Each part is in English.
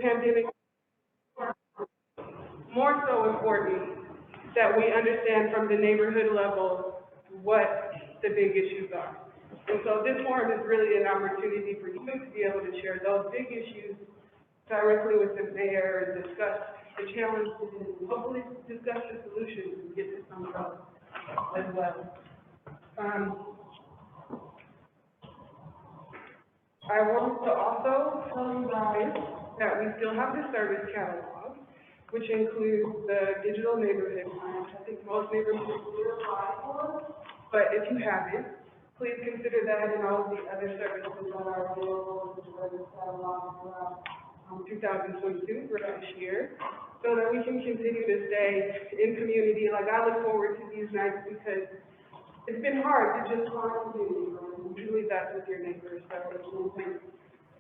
pandemic, more so important that we understand from the neighborhood level what the big issues are. And so this forum is really an opportunity for you to be able to share those big issues directly with the mayor and discuss the challenges and hopefully discuss the solutions and get to some of those as well. I want to also tell you guys that we still have the service catalog, which includes the digital neighborhood plan. I think most neighborhoods do apply for, but if you haven't, please consider that and all of the other services that are available in the service catalog throughout 2022 for this year, so that we can continue to stay in community. Like, I look forward to these nights because it's been hard to just find community, and usually that's with your neighbors. So thank you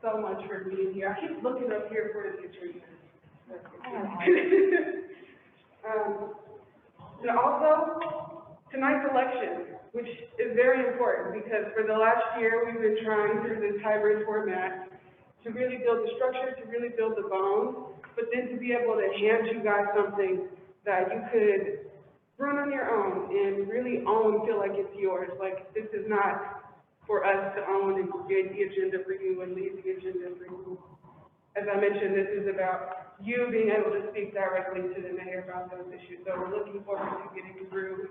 so much for being here. I keep looking up here for the picture. And also, tonight's election, which is very important because for the last year we've been trying through this hybrid format to really build the structure, to really build the bones, but then to be able to hand you guys something that you could run on your own and really own, feel like it's yours. Like, this is not for us to own and create the agenda for you and lead the agenda for you. As I mentioned, this is about you being able to speak directly to the mayor about those issues. So we're looking forward to getting through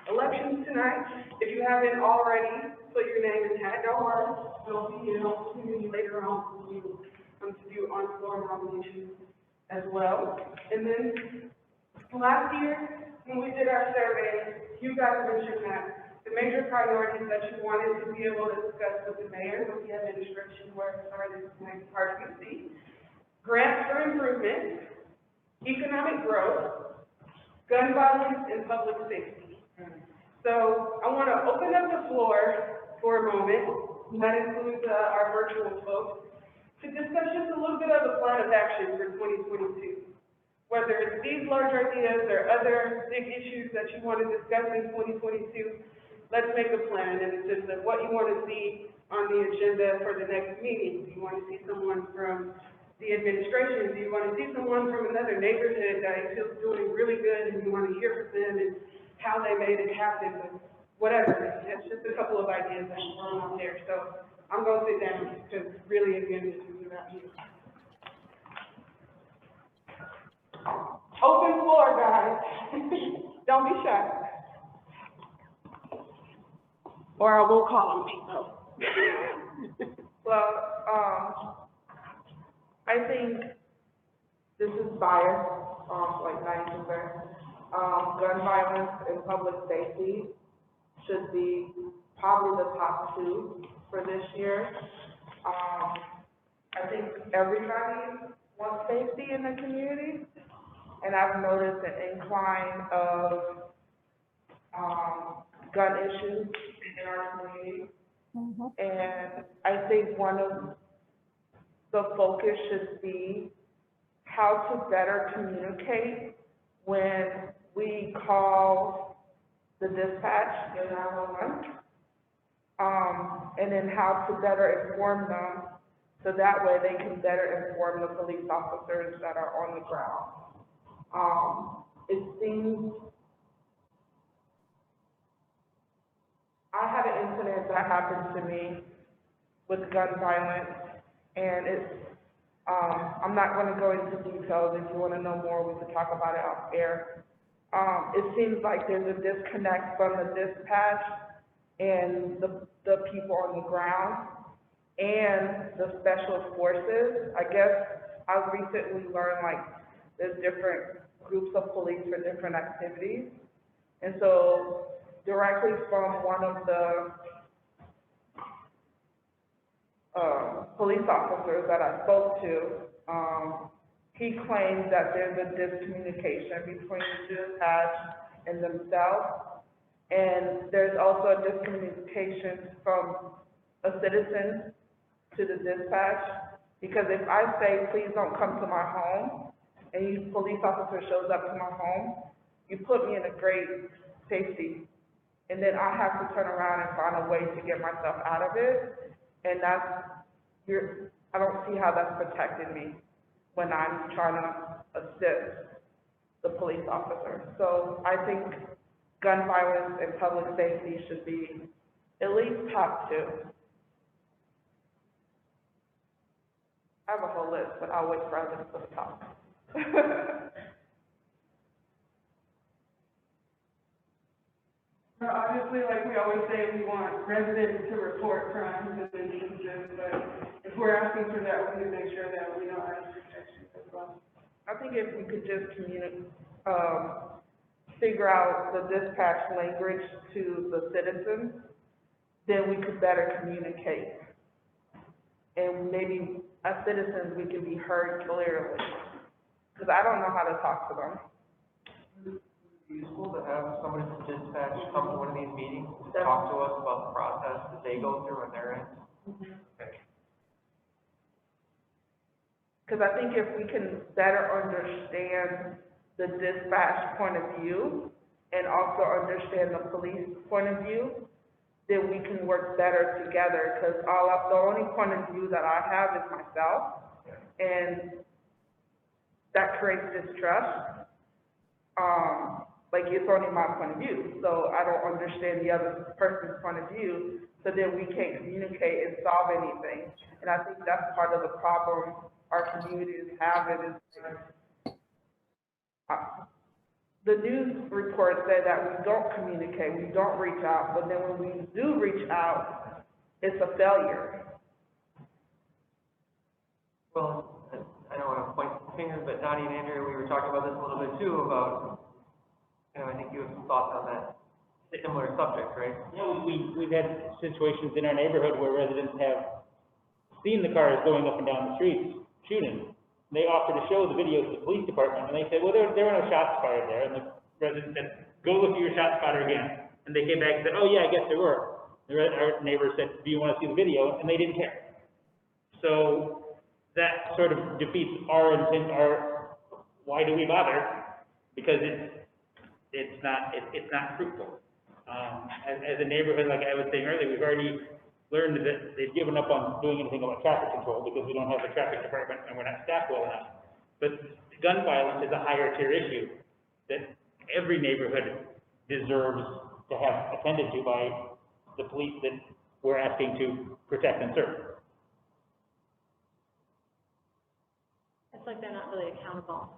elections tonight. If you haven't already put your name in the hat, don't worry. There'll be an opportunity later on for you to do on-floor nominations as well. And then last year, when we did our survey, you guys mentioned that the major priorities that you wanted to be able to discuss with the mayor, with the administration, where it started tonight, hard to see, grants for improvement, economic growth, gun violence, and public safety. So I want to open up the floor for a moment, and that includes our virtual folks, to discuss just a little bit of a plan of action for 2022. Whether it's these large ideas or other big issues that you want to discuss in 2022, let's make a plan in the sense of what you want to see on the agenda for the next meeting. Do you want to see someone from the administration? Do you want to see someone from another neighborhood that you feel is doing really good and you want to hear from them and how they made it happen? Whatever. It's just a couple of ideas that I'm throwing out there. So I'm going to sit down because really, again, this is about you. Open floor, guys. Don't be shy. Or I will call on people. Well, I think this is biased, like 90%. Gun violence and public safety should be probably the top two for this year. I think everybody wants safety in the community, and I've noticed an incline of gun issues in our community. And I think one of the focus should be how to better communicate when we call the dispatch in 911, and then how to better inform them so that way they can better inform the police officers that are on the ground. It seems I had an incident that happened to me with gun violence, and it's, I'm not going to go into details. If you want to know more, we can talk about it off air. It seems like there's a disconnect from the dispatch and the people on the ground and the special forces. I guess I've recently learned, like, there's different groups of police for different activities. And so directly from one of the police officers that I spoke to, he claims that there's a discommunication between the dispatch and themselves. And there's also a discommunication from a citizen to the dispatch. Because if I say, please don't come to my home, and you police officer shows up to my home, you put me in a great safety. And then I have to turn around and find a way to get myself out of it. And I don't see how that's protecting me. when I'm trying to assist the police officer. So I think gun violence and public safety should be at least top two. I have a whole list, but I'll wait for others to talk. Well, obviously, like we always say, we want residents to report crimes and instances, but if we're asking for that, we need to make sure that we know our protections as well. I think if we could just figure out the dispatch language to the citizens, then we could better communicate. And maybe as citizens, we can be heard clearly, because I don't know how to talk to them. Useful to have somebody from dispatch come to one of these meetings to talk to us about the process that they go through on their end. Because I think if we can better understand the dispatch point of view and also understand the police point of view, then we can work better together. Because the only point of view that I have is myself, and that creates distrust. Like, it's only my point of view, so I don't understand the other person's point of view, so then we can't communicate and solve anything. And I think that's part of the problem our community is having, is the news reports say that we don't communicate, we don't reach out, but then when we do reach out, it's a failure. Well, I don't want to point the finger, but Donnie and Andrea, we were talking about this a little bit too, about, I think you have some thoughts on that similar subject, right? Yeah, we've had situations in our neighborhood where residents have seen the cars going up and down the streets shooting. They offer to show the video to the police department, and they said, well, there were no shots fired there. And the resident said, go look at your shot spotter again. And they came back and said, oh yeah, I guess there were. Our neighbor said, do you want to see the video? And they didn't care. So that sort of defeats our intent, why do we bother? Because it's not fruitful. As a neighborhood, like I was saying earlier, we've already learned that they've given up on doing anything about traffic control because we don't have a traffic department and we're not staffed well enough. But gun violence is a higher tier issue that every neighborhood deserves to have attended to by the police that we're asking to protect and serve. It's like they're not really accountable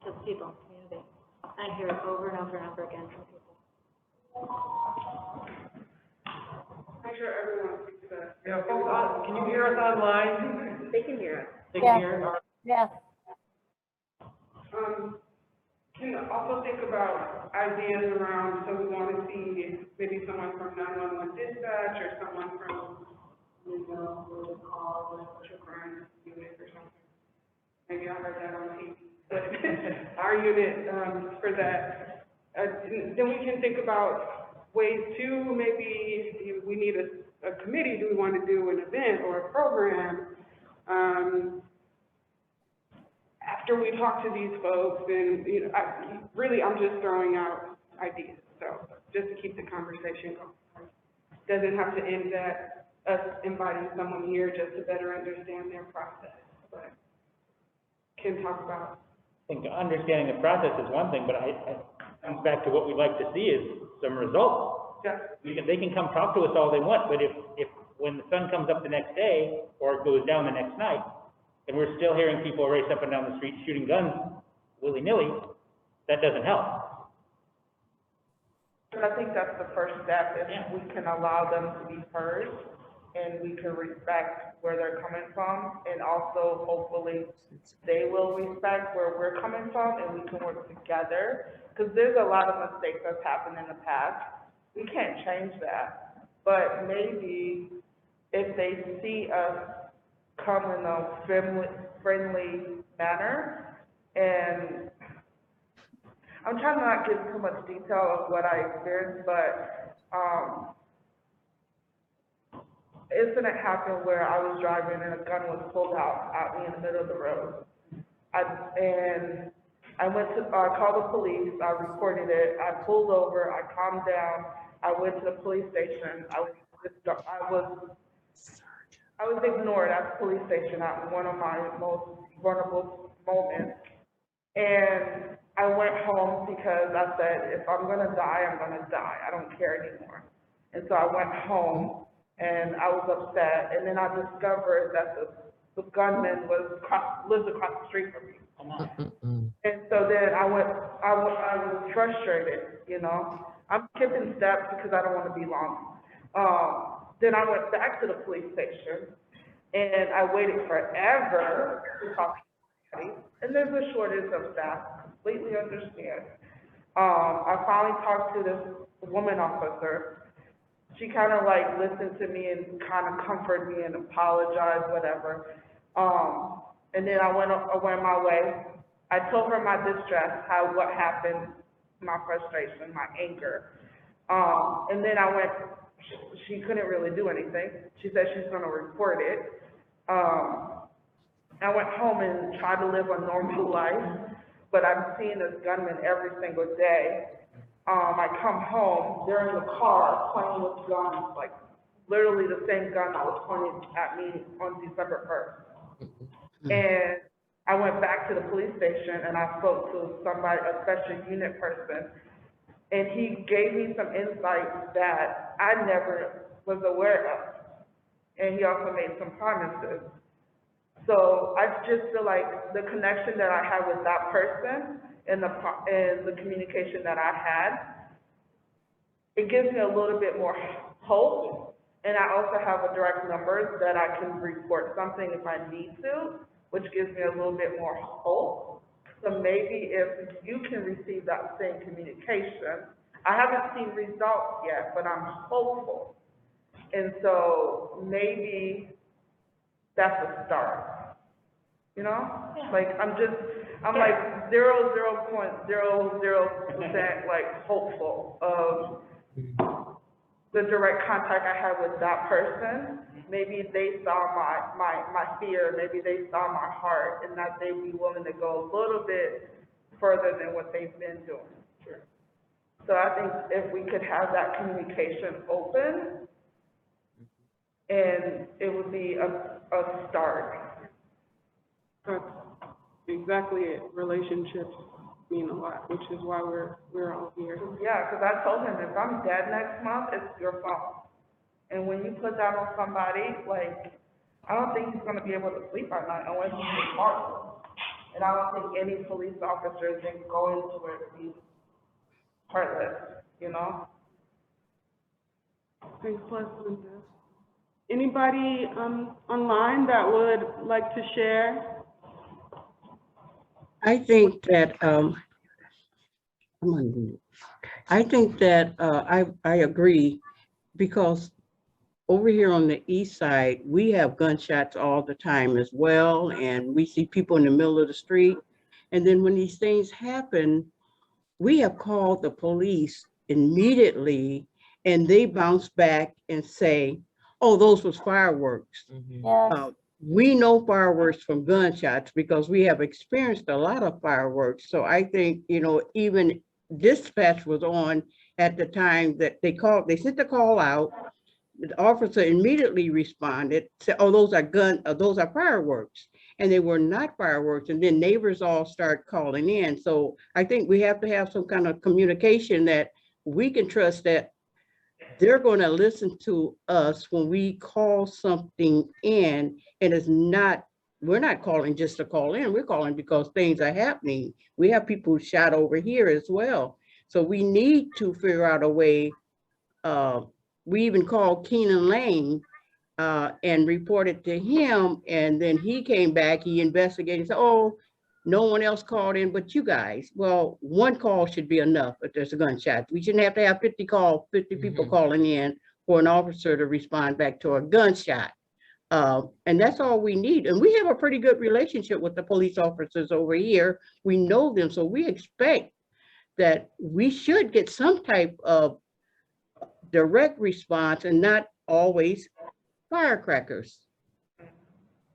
to the people in the community. I hear it over and over and over again from people. Make sure everyone speaks to that. Yeah, folks, can you hear us online? They can hear it. They can hear us? Yeah. Can also think about ideas around, so we want to see maybe someone from 911 dispatch or someone from, what we call the social crime unit or something. Maybe I heard that on TV, but our unit, for that. Then we can think about ways to, maybe we need a committee, do we want to do an event or a program? After we talk to these folks, and, I'm just throwing out ideas, so just to keep the conversation going. Doesn't have to end at us inviting someone here just to better understand their process, but can talk about. I think understanding the process is one thing, but it comes back to what we'd like to see is some results. Yeah. They can come talk to us all they want, but if when the sun comes up the next day or it goes down the next night, and we're still hearing people race up and down the street shooting guns willy-nilly, that doesn't help. But I think that's the first step, if we can allow them to be heard and we can respect where they're coming from, and also hopefully they will respect where we're coming from and we can work together. Because there's a lot of mistakes that's happened in the past. We can't change that. But maybe if they see us come in a friendly manner, and I'm trying to not give too much detail of what I experienced, but incident happened where I was driving and a gun was pulled out at me in the middle of the road. I went to call the police. I reported it. I pulled over. I calmed down. I went to the police station. I was ignored at the police station at one of my most vulnerable moments. And I went home because I said, if I'm gonna die, I'm gonna die. I don't care anymore. And so I went home and I was upset. And then I discovered that the gunman lived across the street from me. And so then I was frustrated, you know. I'm skipping steps because I don't want to be long. Then I went back to the police station and I waited forever to talk to somebody. And there's a shortage of staff, completely understand. I finally talked to this woman officer. She kind of like listened to me and kind of comforted me and apologized, whatever. And then I went my way. I told her my distress, what happened, my frustration, my anger. And then she couldn't really do anything. She said she's gonna report it. I went home and tried to live a normal life, but I'm seeing this gunman every single day. I come home, they're in the car playing with guns, like literally the same gun that was pointed at me on December 1st. And I went back to the police station and I spoke to somebody, a special unit person, and he gave me some insights that I never was aware of. And he also made some promises. So I just feel like the connection that I had with that person and the communication that I had, it gives me a little bit more hope. And I also have a direct number that I can report something if I need to, which gives me a little bit more hope. So maybe if you can receive that same communication, I haven't seen results yet, but I'm hopeful. And so maybe that's a start, you know? Yeah. Like, I'm like 0.00% like hopeful of the direct contact I had with that person. Maybe they saw my fear, maybe they saw my heart, and that they'd be willing to go a little bit further than what they've been doing. Sure. So I think if we could have that communication open, and it would be a start. That's exactly it. Relationships mean a lot, which is why we're all here. Yeah, because I told him, if I'm dead next month, it's your fault. And when you put that on somebody, like, I don't think he's gonna be able to sleep at night unless he's heartless. And I don't think any police officer can go into it and be heartless, you know? Thanks, Linda. Anybody online that would like to share? I think that I agree, because over here on the east side, we have gunshots all the time as well, and we see people in the middle of the street. And then when these things happen, we have called the police immediately, and they bounce back and say, oh, those was fireworks. Yeah. We know fireworks from gunshots because we have experienced a lot of fireworks. So I think, you know, even dispatch was on at the time that they sent the call out. The officer immediately responded, said, oh, those are fireworks. And they were not fireworks. And then neighbors all start calling in. So I think we have to have some kind of communication that we can trust that they're going to listen to us when we call something in, and we're not calling just to call in, we're calling because things are happening. We have people shot over here as well. So we need to figure out a way. We even called Keenan Lane and reported to him, and then he came back, he investigated, said, oh, no one else called in but you guys. Well, one call should be enough if there's a gunshot. We shouldn't have to have 50 people calling in for an officer to respond back to a gunshot. And that's all we need. And we have a pretty good relationship with the police officers over here. We know them, so we expect that we should get some type of direct response and not always firecrackers.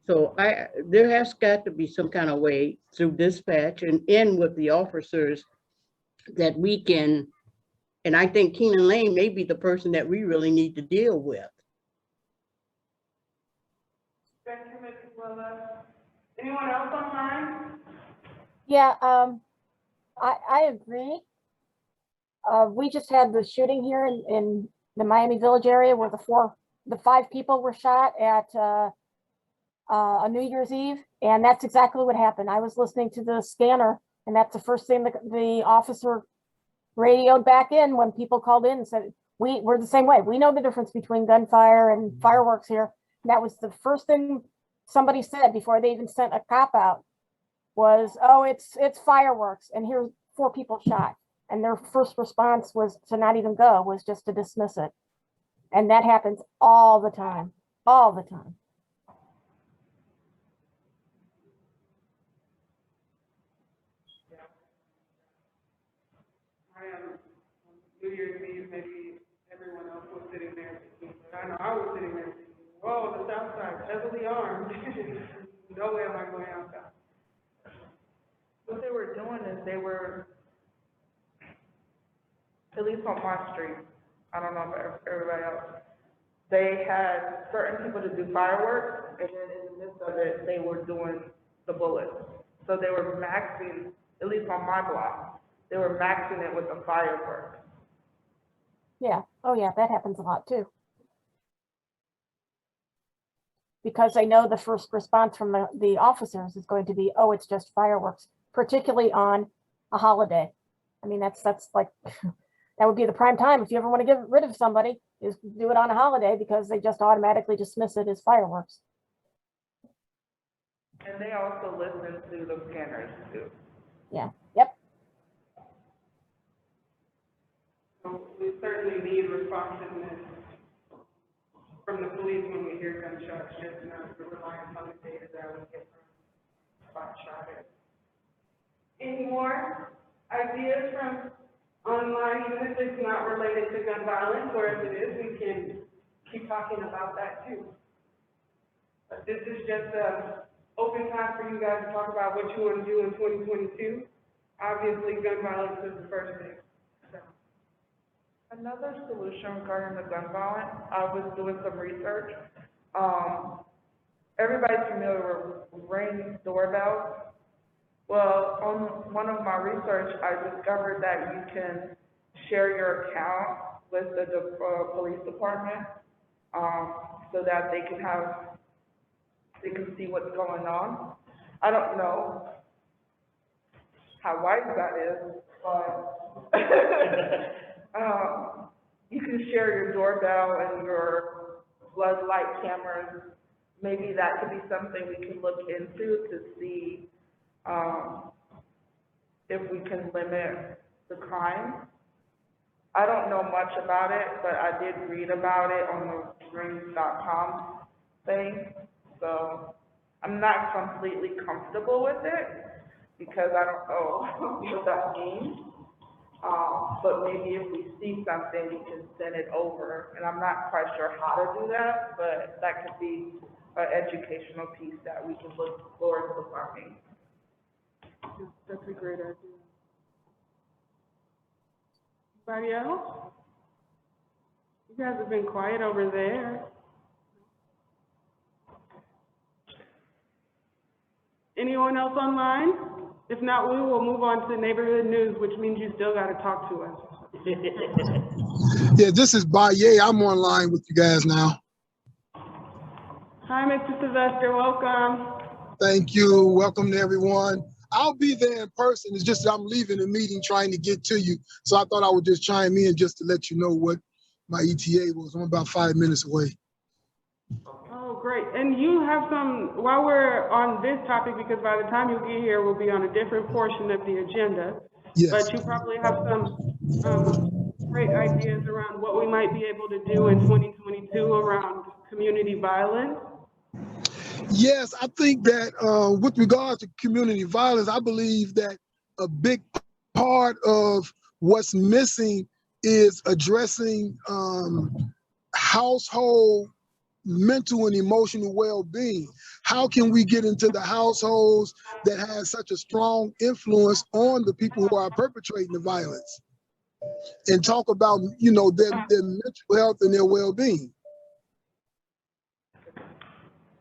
So there has got to be some kind of way through dispatch and in with the officers that we can, and I think Keenan Lane may be the person that we really need to deal with. Thank you, Ms. Willa. Anyone else online? Yeah, I agree. We just had the shooting here in the Miami Village area where the 5 people were shot at a New Year's Eve, and that's exactly what happened. I was listening to the scanner, and that's the first thing the officer radioed back in when people called in and said, we're the same way. We know the difference between gunfire and fireworks here. And that was the first thing somebody said before they even sent a cop out was, oh, it's fireworks, and here's 4 people shot. And their first response was to not even go, was just to dismiss it. And that happens all the time, all the time. I am, New Year's Eve, maybe everyone else was sitting there thinking, but I know I was sitting there thinking, whoa, the South Side, heavily armed. No way am I going outside. What they were doing is they were, at least on my street, I don't know about everybody else, they had certain people to do fireworks, and then in the midst of it, they were doing the bullets. So they were maxing, at least on my block, they were maxing it with the fireworks. Yeah. Oh yeah, that happens a lot too. Because they know the first response from the officers is going to be, oh, it's just fireworks, particularly on a holiday. I mean, that's like, that would be the prime time. If you ever want to get rid of somebody, is do it on a holiday because they just automatically dismiss it as fireworks. And they also listen to the scanners too. Yeah. Yep. So we certainly need responsiveness from the police when we hear gunshots, just not the reliance on the data that we get from spot shotters. Any more ideas from online, even if it's not related to gun violence, or if it is, we can keep talking about that too. But this is just an open time for you guys to talk about what you want to do in 2022. Obviously, gun violence is the first thing. So. Another solution regarding the gun violence, I was doing some research. Everybody's familiar with Ring doorbells. Well, on one of my research, I discovered that you can share your account with the police department, so that they can see what's going on. I don't know how wise that is, but you can share your doorbell and your floodlight cameras. Maybe that could be something we can look into to see if we can limit the crime. I don't know much about it, but I did read about it on the rings.com thing. So I'm not completely comfortable with it because I don't know what that means. But maybe if we see something, we can send it over. And I'm not quite sure how to do that, but that could be an educational piece that we can look forward to learning. That's a great idea. Anybody else? You guys have been quiet over there. Anyone else online? If not, we will move on to neighborhood news, which means you still got to talk to us. Yeah, this is Baye. I'm online with you guys now. Hi, Mr. Sylvester, welcome. Thank you. Welcome to everyone. I'll be there in person. It's just that I'm leaving the meeting trying to get to you. So I thought I would just chime in just to let you know what my ETA was. I'm about 5 minutes away. Oh, great. And you have some, while we're on this topic, because by the time you get here, we'll be on a different portion of the agenda. Yes. But you probably have some great ideas around what we might be able to do in 2022 around community violence. Yes, I think that with regard to community violence, I believe that a big part of what's missing is addressing household mental and emotional well-being. How can we get into the households that have such a strong influence on the people who are perpetrating the violence and talk about, you know, their mental health and their well-being?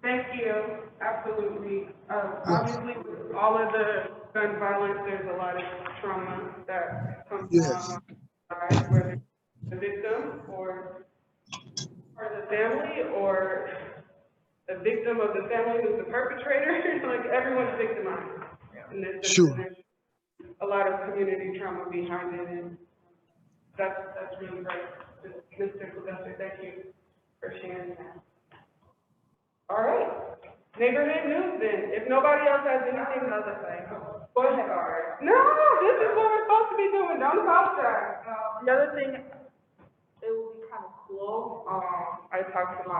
Thank you, absolutely. Obviously, with all of the gun violence, there's a lot of trauma that comes Yes. along, right, whether it's the victim or part of the family, or the victim of the family who's the perpetrator. Like, everyone's victimized in this. Sure. And there's a lot of community trauma behind it, and that's really great. Mr. Sylvester, thank you for sharing that. All right, neighborhood news then. If nobody else has anything, another thing. Go ahead. No, this is what we're supposed to be doing. Don't apologize. The other thing, it would be kind of cool, I talked to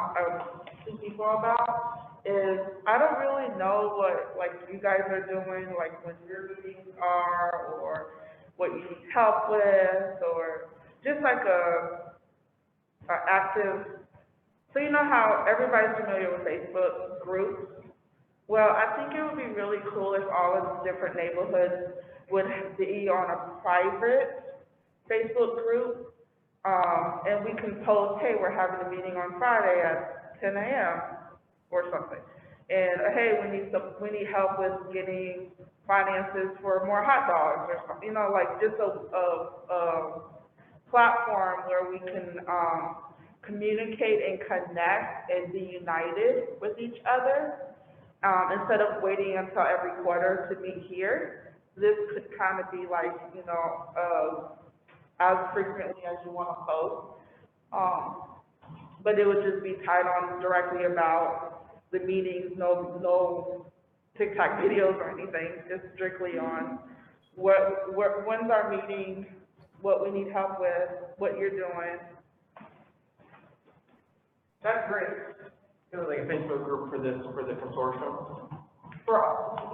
two people about, is I don't really know what, like, you guys are doing, like, when your meetings are, or what you need help with, or just like a active, so you know how everybody's familiar with Facebook groups? Well, I think it would be really cool if all of the different neighborhoods would be on a private Facebook group. And we can post, hey, we're having a meeting on Friday at 10 a.m. or something. And hey, we need help with getting finances for more hot dogs or something, you know, like just a platform where we can communicate and connect and be united with each other. Instead of waiting until every quarter to meet here, this could kind of be like, you know, as frequently as you want to post. But it would just be tied on directly about the meetings, no TikTok videos or anything, just strictly on when's our meeting, what we need help with, what you're doing. That's great. Kind of like a Facebook group for the consortium.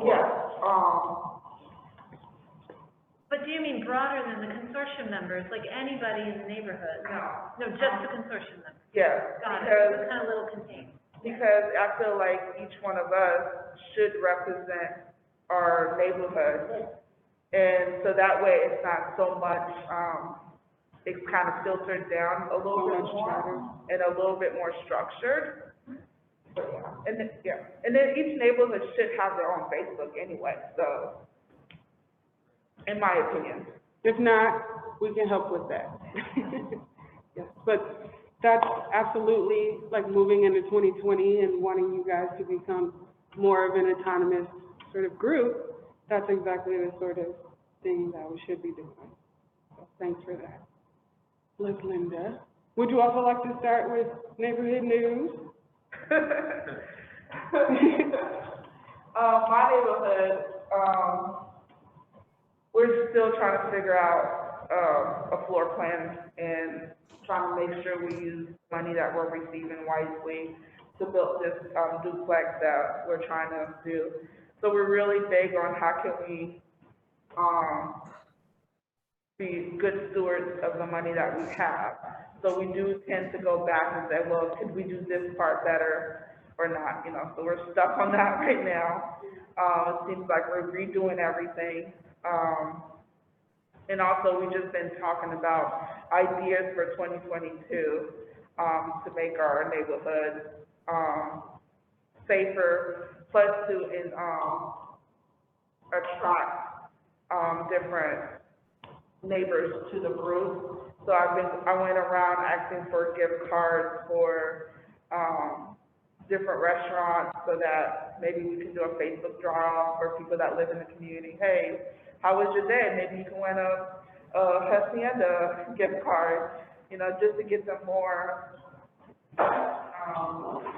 Yes. But do you mean broader than the consortium members, like anybody in the neighborhood? No. No, just the consortium members. Yes. Got it, Because so it's kind of little contained. Because I feel like each one of us should represent our neighborhood. And so that way it's not so much, it's kind of filtered down a little bit more and a little bit more structured. So, yeah. And then each neighborhood should have their own Facebook anyway, so, in my opinion. If not, we can help with that. Yes, but that's absolutely like moving into 2020 and wanting you guys to become more of an autonomous sort of group. That's exactly the sort of thing that we should be doing. So thanks for that. Look, Linda, would you also like to start with neighborhood news? My neighborhood, we're still trying to figure out a floor plan and trying to make sure we use money that we're receiving wisely to build this duplex that we're trying to do. So we're really big on how can we be good stewards of the money that we have. So we do tend to go back and say, well, could we do this part better or not? You know, so we're stuck on that right now. It seems like we're redoing everything. And also, we've just been talking about ideas for 2022 to make our neighborhood safer, plus to attract different neighbors to the group. So I went around asking for gift cards for different restaurants so that maybe we can do a Facebook draw for people that live in the community. Hey, how was your day? Maybe you can win a Hacienda gift card, you know, just to get them more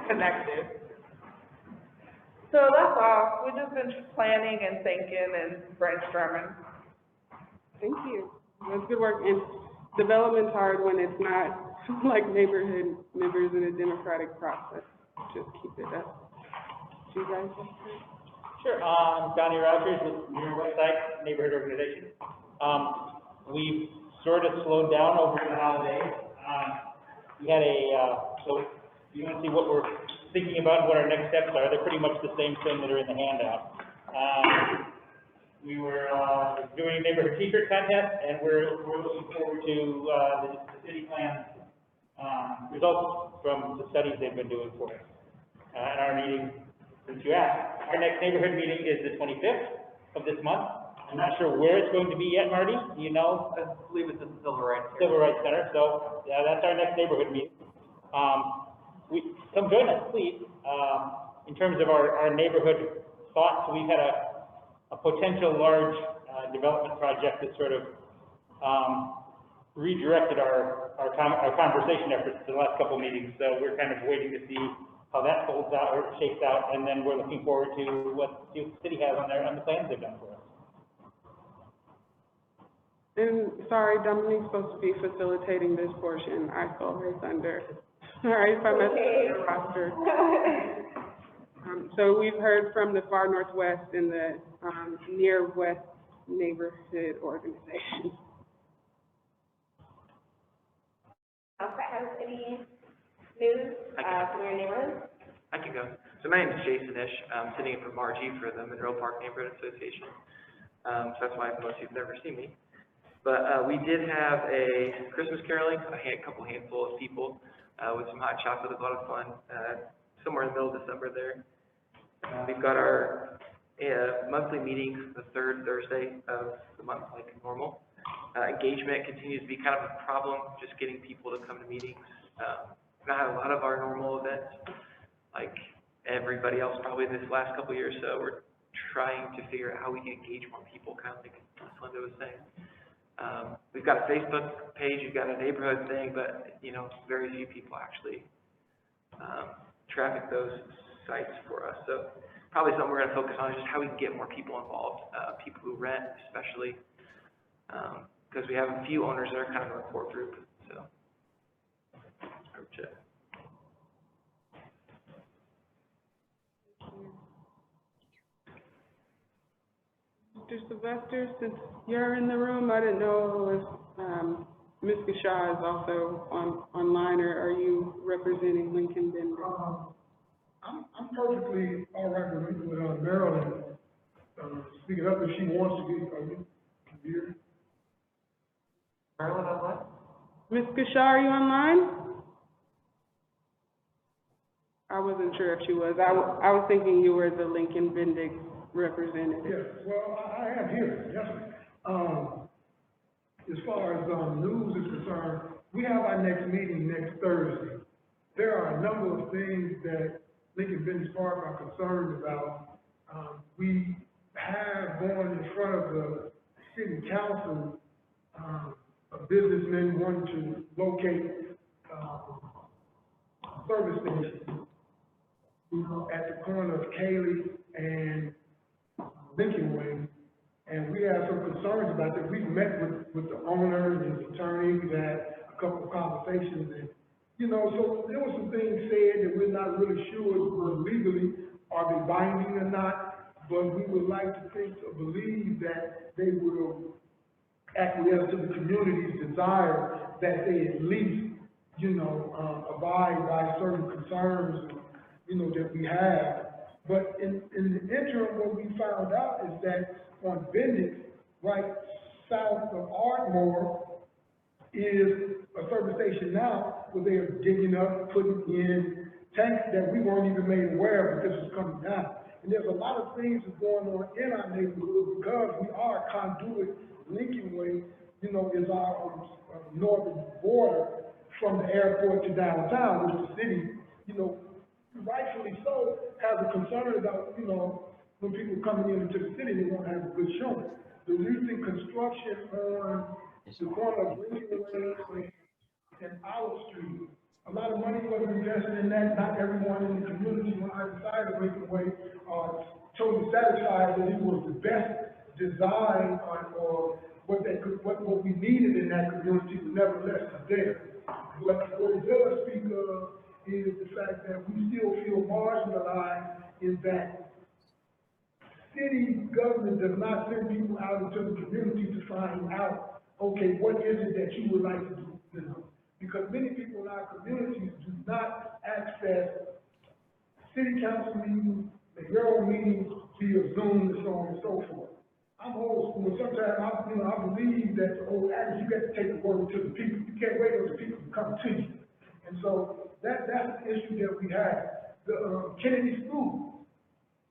connected. So that's all. We've just been planning and thinking and brainstorming. Thank you. That's good work. And development's hard when it's not like neighborhood members in a democratic process. Just keep it up. Do you guys have to? Sure, Donnie Rogers with your website, neighborhood organization. We've sort of slowed down over the holidays. We had so you want to see what we're thinking about and what our next steps are. They're pretty much the same thing that are in the handout. We were doing a neighborhood t-shirt contest, and we're looking forward to the city plan results from the studies they've been doing for us. at our meeting, since you asked. Our next neighborhood meeting is the 25th of this month. I'm not sure where it's going to be yet, Marty, do you know? I believe it's in the Civil Rights. Civil Rights Center, so, yeah, that's our next neighborhood meeting. Come join us, please. In terms of our neighborhood thoughts, we've had a potential large, development project that sort of, redirected our conversation efforts to the last couple of meetings, so we're kind of waiting to see how that folds out or shakes out, and then we're looking forward to what the city has on the plans they've done for us. And sorry, Dominique's supposed to be facilitating this portion. I stole her thunder. Sorry if I messed up your roster. So we've heard from the Far Northwest and the Near West Neighborhood Organization. Okay, has any news from your neighborhood? I can go. So my name is Jason Ish. I'm sitting in for Margie for the Monroe Park Neighborhood Association. So that's why most of you have never seen me. But we did have a Christmas caroling, a couple handful of people with some hot chocolate, a lot of fun, somewhere in the middle of December there. We've got our monthly meeting the third Thursday of the month, like normal. Engagement continues to be kind of a problem, just getting people to come to meetings. Not have a lot of our normal events, like everybody else probably this last couple of years, so we're trying to figure out how we can engage more people, kind of like Linda was saying. We've got a Facebook page, we've got a neighborhood thing, but, you know, very few people actually traffic those sites for us. So probably something we're going to focus on is just how we can get more people involved, people who rent especially, because we have a few owners that are kind of our core group, so that's pretty much it. Mr. Sylvester, since you're in the room, I didn't know if Ms. Gashaw is also online, or are you representing Lincoln Bender? I'm perfectly all right with Marilyn speaking up if she wants to be here. Marilyn online? Ms. Gashaw, are you online? I wasn't sure if she was. I was thinking you were the Lincoln Bendig representative. Yes, well, I am here, yes. As far as news is concerned, we have our next meeting next Thursday. There are a number of things that Lincoln Business Park are concerned about. We have gone in front of the city council, a businessman wanting to locate service station at the corner of Cayley and Lincoln Way, and we have some concerns about that. We've met with the owner and his attorney. We've had a couple of conversations, and you know, so there were some things said that we're not really sure legally are they binding or not. But we would like to think or believe that they will acquiesce to the community's desire that they at least, you know, abide by certain concerns, you know, that we have. But in the interim, what we found out is that on Bendix, right south of Ardmore, is a service station now where they are digging up, putting in tanks that we weren't even made aware of that this was coming down. And there's a lot of things that's going on in our neighborhood because we are conduit. Lincoln Way, you know, is our northern border from the airport to downtown, which the city, you know, rightfully so, has a concern about, you know, when people coming into the city, they won't have a good showing. The recent construction on the corner of Lincoln Way and Olive Street, a lot of money was invested in that. Not everyone in the community on either side of Lincoln Way are totally satisfied that it was the best design or what we needed in that community, but nevertheless is there. But what it does speak of is the fact that we still feel marginalized in that city government does not send people out into the community to find out, okay, what is it that you would like to do, you know? Because many people in our communities do not access city council meetings, mayoral meetings via Zoom and so on and so forth. I'm old school. Sometimes I believe that the old adage, you got to take the word to the people. You can't wait for the people to come to you. And so that's an issue that we have. the Kennedy School.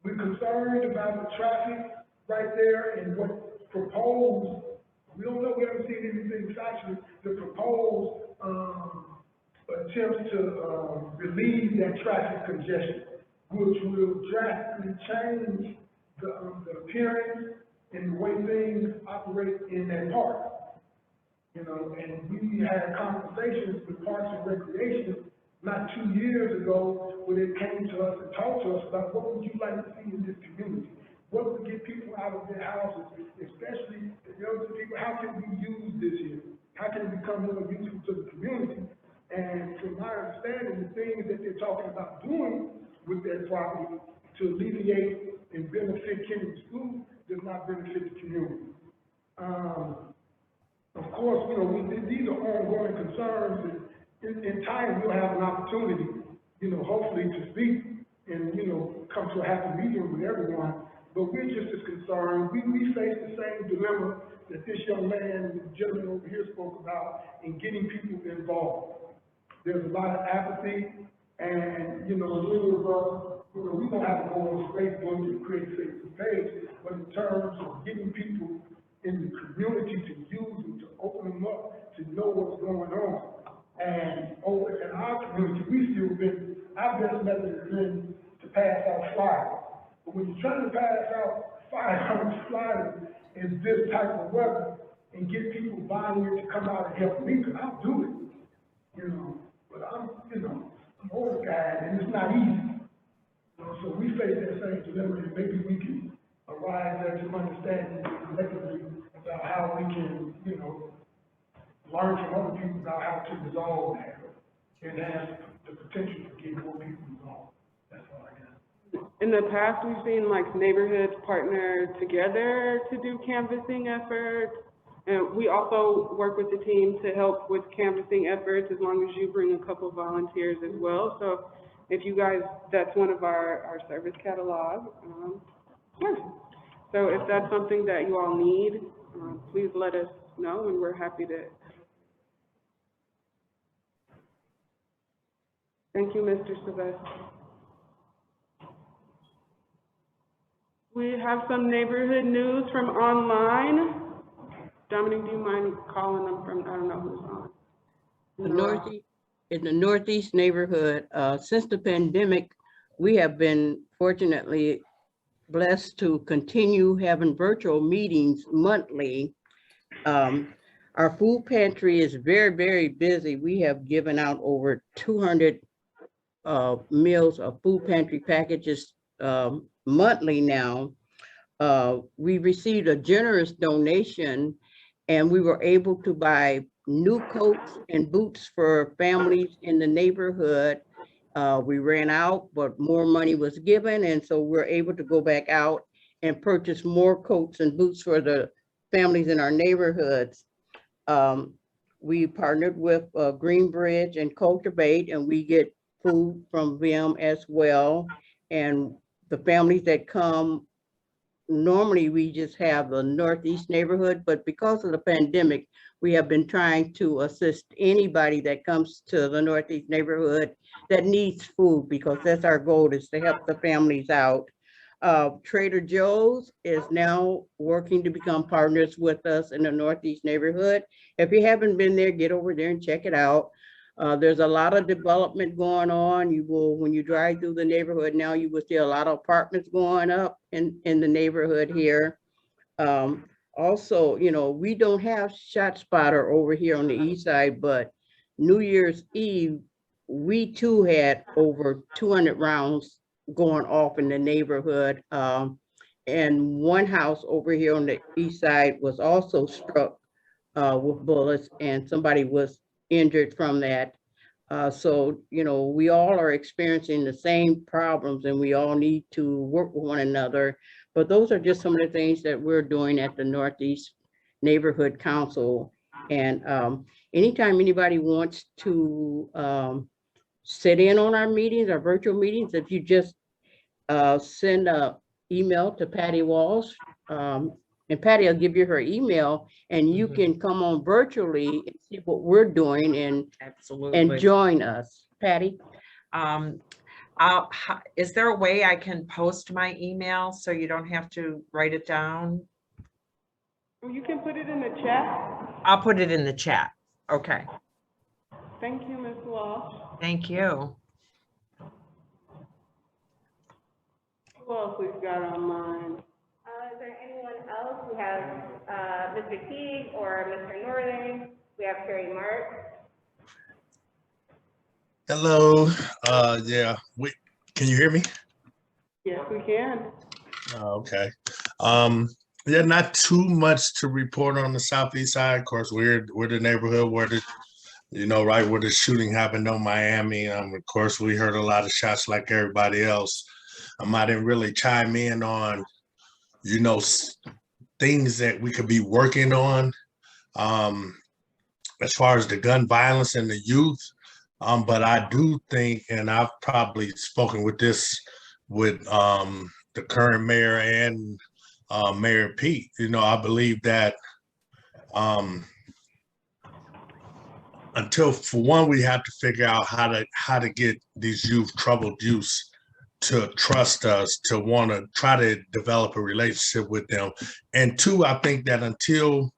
We're concerned about the traffic right there and what's proposed. We don't know, we haven't seen anything factually, the proposed, attempts to, relieve that traffic congestion, which will drastically change the appearance and the way things operate in that park. You know, and we had conversations with Parks and Recreation not 2 years ago, where they came to us and talked to us about what would you like to see in this community? What would get people out of their houses, especially the younger people? How can we use this here? How can it become more useful to the community? And from my understanding, the things that they're talking about doing with their property to alleviate and benefit Kennedy School does not benefit the community. Of course, you know, these are ongoing concerns, and in time, we'll have an opportunity, you know, hopefully to speak and, you know, come to a happy medium with everyone. But we're just as concerned. We face the same dilemma that this young man, the gentleman over here spoke about, in getting people involved. There's a lot of apathy, and, you know, many of us, you know, we don't have to go on Facebook and create a Facebook page, but in terms of getting people in the community to use them, to open them up, to know what's going on. And over in our community, we still been, our best method has been to pass out flyers. But when you're trying to pass out 500 flyers in this type of weather and get people volunteer to come out and help me, because I'll do it, you know. But I'm an older guy, and it's not easy. You know, so we face that same dilemma, and maybe we can arrive at some understanding collectively about how we can, you know, learn from other people about how to resolve that and have the potential to get more people involved. That's all I got. In the past, we've seen like neighborhoods partner together to do canvassing efforts. And we also work with the team to help with canvassing efforts as long as you bring a couple volunteers as well. So if you guys, that's one of our service catalog. Yeah. So if that's something that you all need, please let us know, and we're happy to. Thank you, Mr. Sylvester. We have some neighborhood news from online. Dominic, do you mind calling them from, I don't know who's on. The Northeast, in the Northeast neighborhood, since the pandemic, we have been fortunately blessed to continue having virtual meetings monthly. Our food pantry is very, very busy. We have given out over 200 meals of food pantry packages monthly now. We received a generous donation, and we were able to buy new coats and boots for families in the neighborhood. We ran out, but more money was given, and so we're able to go back out and purchase more coats and boots for the families in our neighborhoods. We partnered with Greenbridge and Cultivate, and we get food from them as well. And the families that come, normally we just have the Northeast neighborhood, but because of the pandemic, we have been trying to assist anybody that comes to the Northeast neighborhood that needs food, because that's our goal, is to help the families out. Trader Joe's is now working to become partners with us in the Northeast neighborhood. If you haven't been there, get over there and check it out. There's a lot of development going on. You will, when you drive through the neighborhood now, you will see a lot of apartments going up in the neighborhood here. Also, you know, we don't have Shot Spotter over here on the east side, but New Year's Eve, we too had over 200 rounds going off in the neighborhood. And one house over here on the east side was also struck with bullets, and somebody was injured from that. So, you know, we all are experiencing the same problems, and we all need to work with one another. But those are just some of the things that we're doing at the Northeast Neighborhood Council. And anytime anybody wants to sit in on our meetings, our virtual meetings, if you just send an email to Patty Walsh, and Patty will give you her email, and you can come on virtually and see what we're doing and Absolutely. and join us. Patty? Is there a way I can post my email so you don't have to write it down? You can put it in the chat. I'll put it in the chat. Okay, Thank you, Ms. Walsh. thank you. Who else we've got online? Is there anyone else? We have, Mr. Teague or Mr. Northern. We have Terry Mark. Hello, yeah, can you hear me? Yes, we can. Okay. Yeah, not too much to report on the southeast side. Of course, we're the neighborhood where right where the shooting happened on Miami. Of course, we heard a lot of shots like everybody else. I didn't really chime in on, things that we could be working on, as far as the gun violence and the youth. But I do think, and I've probably spoken with the current mayor and Mayor Pete. I believe that until, for one, we have to figure out how to get these troubled youth to trust us, to want to try to develop a relationship with them. And two, I think that until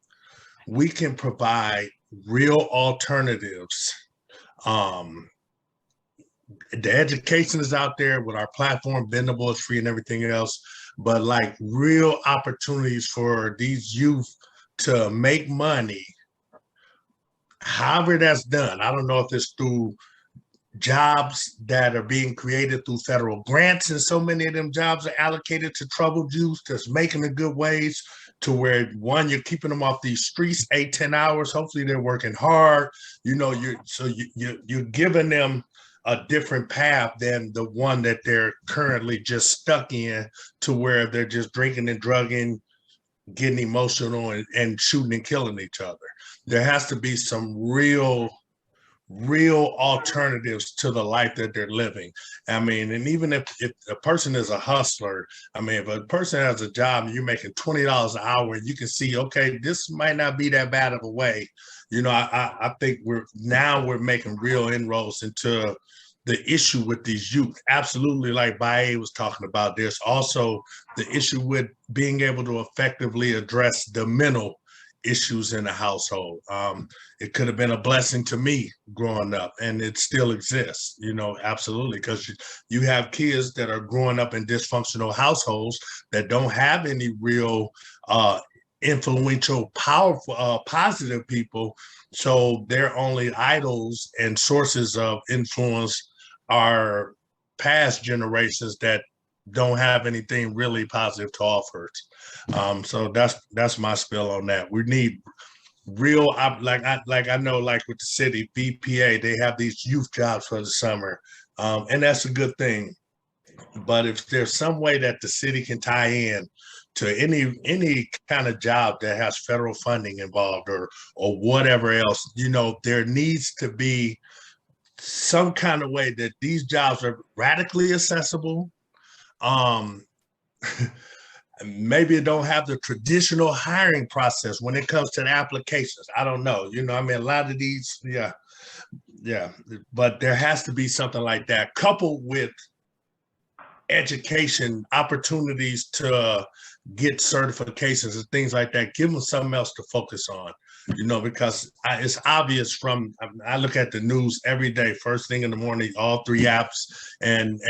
we can provide real alternatives, the education is out there with our platform, Bendable is free and everything else, but like real opportunities for these youth to make money, however that's done. I don't know if it's through jobs that are being created through federal grants, and so many of them jobs are allocated to troubled youth that's making a good wage, to where, one, you're keeping them off these streets 8-10 hours. Hopefully they're working hard. You're giving them a different path than the one that they're currently just stuck in, to where they're just drinking and drugging, getting emotional, and shooting and killing each other. There has to be some real alternatives to the life that they're living. And even if a person is a hustler, if a person has a job and you're making $20 an hour, and you can see, okay, this might not be that bad of a way. I think we're making real inroads into the issue with these youth. Absolutely, like Baye was talking about, there's also the issue with being able to effectively address the mental issues in the household. It could have been a blessing to me growing up, and it still exists, absolutely, because you have kids that are growing up in dysfunctional households that don't have any real influential, powerful, positive people. So their only idols and sources of influence are past generations that don't have anything really positive to offer. So that's my spill on that. We need real, like I know, like with the city BPA, they have these youth jobs for the summer, and that's a good thing. But if there's some way that the city can tie in to any kind of job that has federal funding involved, or whatever else, there needs to be some kind of way that these jobs are radically accessible. Maybe it don't have the traditional hiring process when it comes to the applications. I don't know. A lot of these, yeah. But there has to be something like that, coupled with education opportunities to get certifications and things like that. Give them something else to focus on, because it's obvious I look at the news every day, first thing in the morning, all three apps, and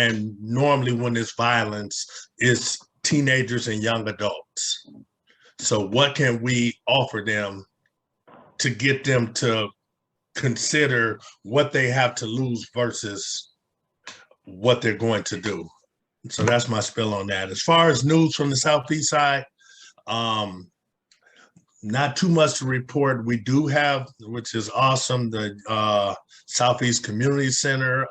normally when there's violence, it's teenagers and young adults. So what can we offer them to get them to consider what they have to lose versus what they're going to do? So that's my spill on that. As far as news from the southeast side, not too much to report. We do have, which is awesome, the Southeast Community Center.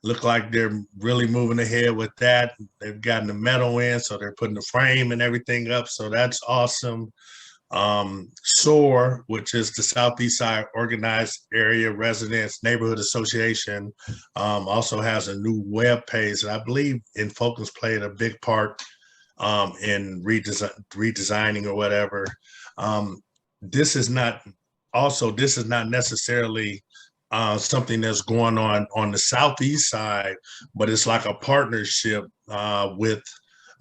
Look like they're really moving ahead with that. They've gotten the metal in, so they're putting the frame and everything up. So that's awesome. SOAR, which is the Southeast Side Organized Area Residents Neighborhood Association, also has a new web page. And I believe Infocus played a big part in redesigning or whatever. This is not necessarily something that's going on the southeast side, but it's like a partnership with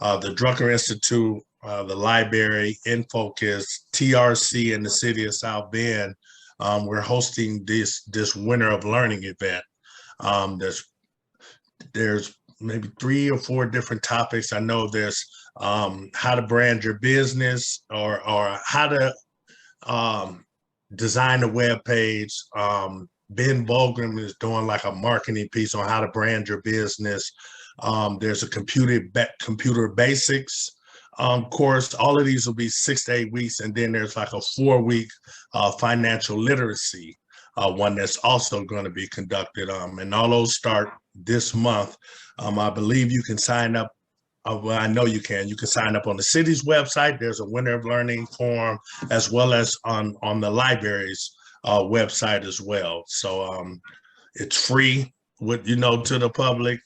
the Drucker Institute, the library, InFocus, TRC, and the city of South Bend. We're hosting this Winter of Learning event. There's maybe 3 or 4 different topics. I know there's how to brand your business, or how to design a web page. Ben Volgren is doing like a marketing piece on how to brand your business. There's a computer basics course. All of these will be 6 to 8 weeks, and then there's like a 4-week financial literacy one that's also going to be conducted. And all those start this month. I believe you can sign up. Well, I know you can. You can sign up on the city's website. There's a Winter of Learning form, as well as on the library's website as well. So it's free, to the public.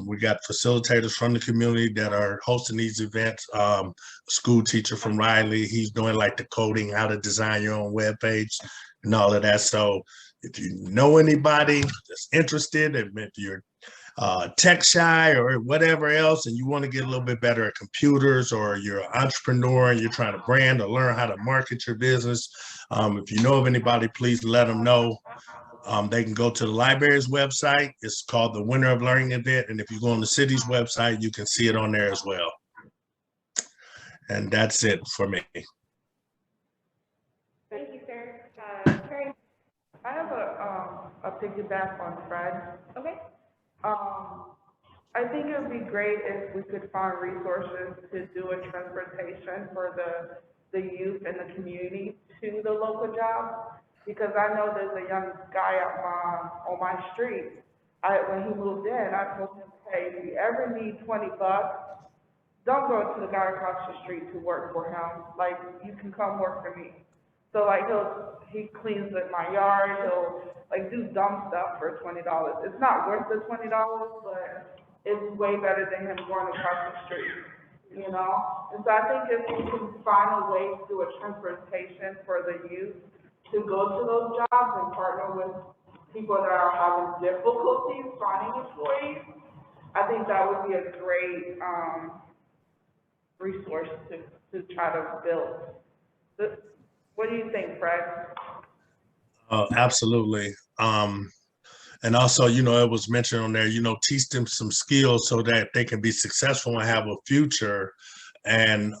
We got facilitators from the community that are hosting these events. A school teacher from Riley, he's doing like the coding, how to design your own web page and all of that. So if you know anybody that's interested, if you're tech shy or whatever else, and you want to get a little bit better at computers, or you're an entrepreneur and you're trying to brand or learn how to market your business, if you know of anybody, please let them know. They can go to the library's website. It's called the Winter of Learning event. And if you go on the city's website, you can see it on there as well. And that's it for me. Thank you, sir. Terry? I have a piggyback on Fred. Okay. I think it would be great if we could find resources to do a transportation for the youth and the community to the local jobs. Because I know there's a young guy on my street. When he moved in, I told him, hey, if you ever need $20, don't go to the guy across the street to work for him. Like, you can come work for me. So like he cleans up my yard, he'll like do dumb stuff for $20. It's not worth the $20, but it's way better than him going across the street, you know? And so I think if we can find a way to do a transportation for the youth to go to those jobs and partner with people that are having difficulties finding employees, I think that would be a great resource to try to build. What do you think, Fred? Absolutely. And also, it was mentioned on there, teach them some skills so that they can be successful and have a future. And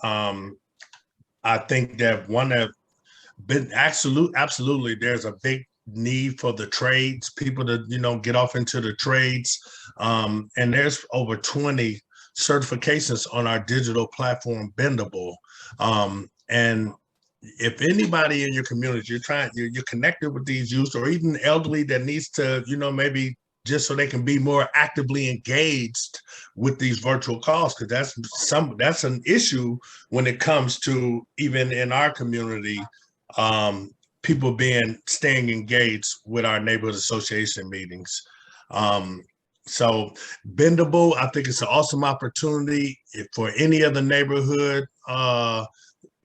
I think that absolutely, there's a big need for the trades, people to, get off into the trades. And there's over 20 certifications on our digital platform, Bendable. And if anybody in your community, you're connected with these youth, or even elderly that needs to, maybe just so they can be more actively engaged with these virtual calls, because that's an issue when it comes to, even in our community, people staying engaged with our neighborhood association meetings. So Bendable, I think it's an awesome opportunity for any of the neighborhood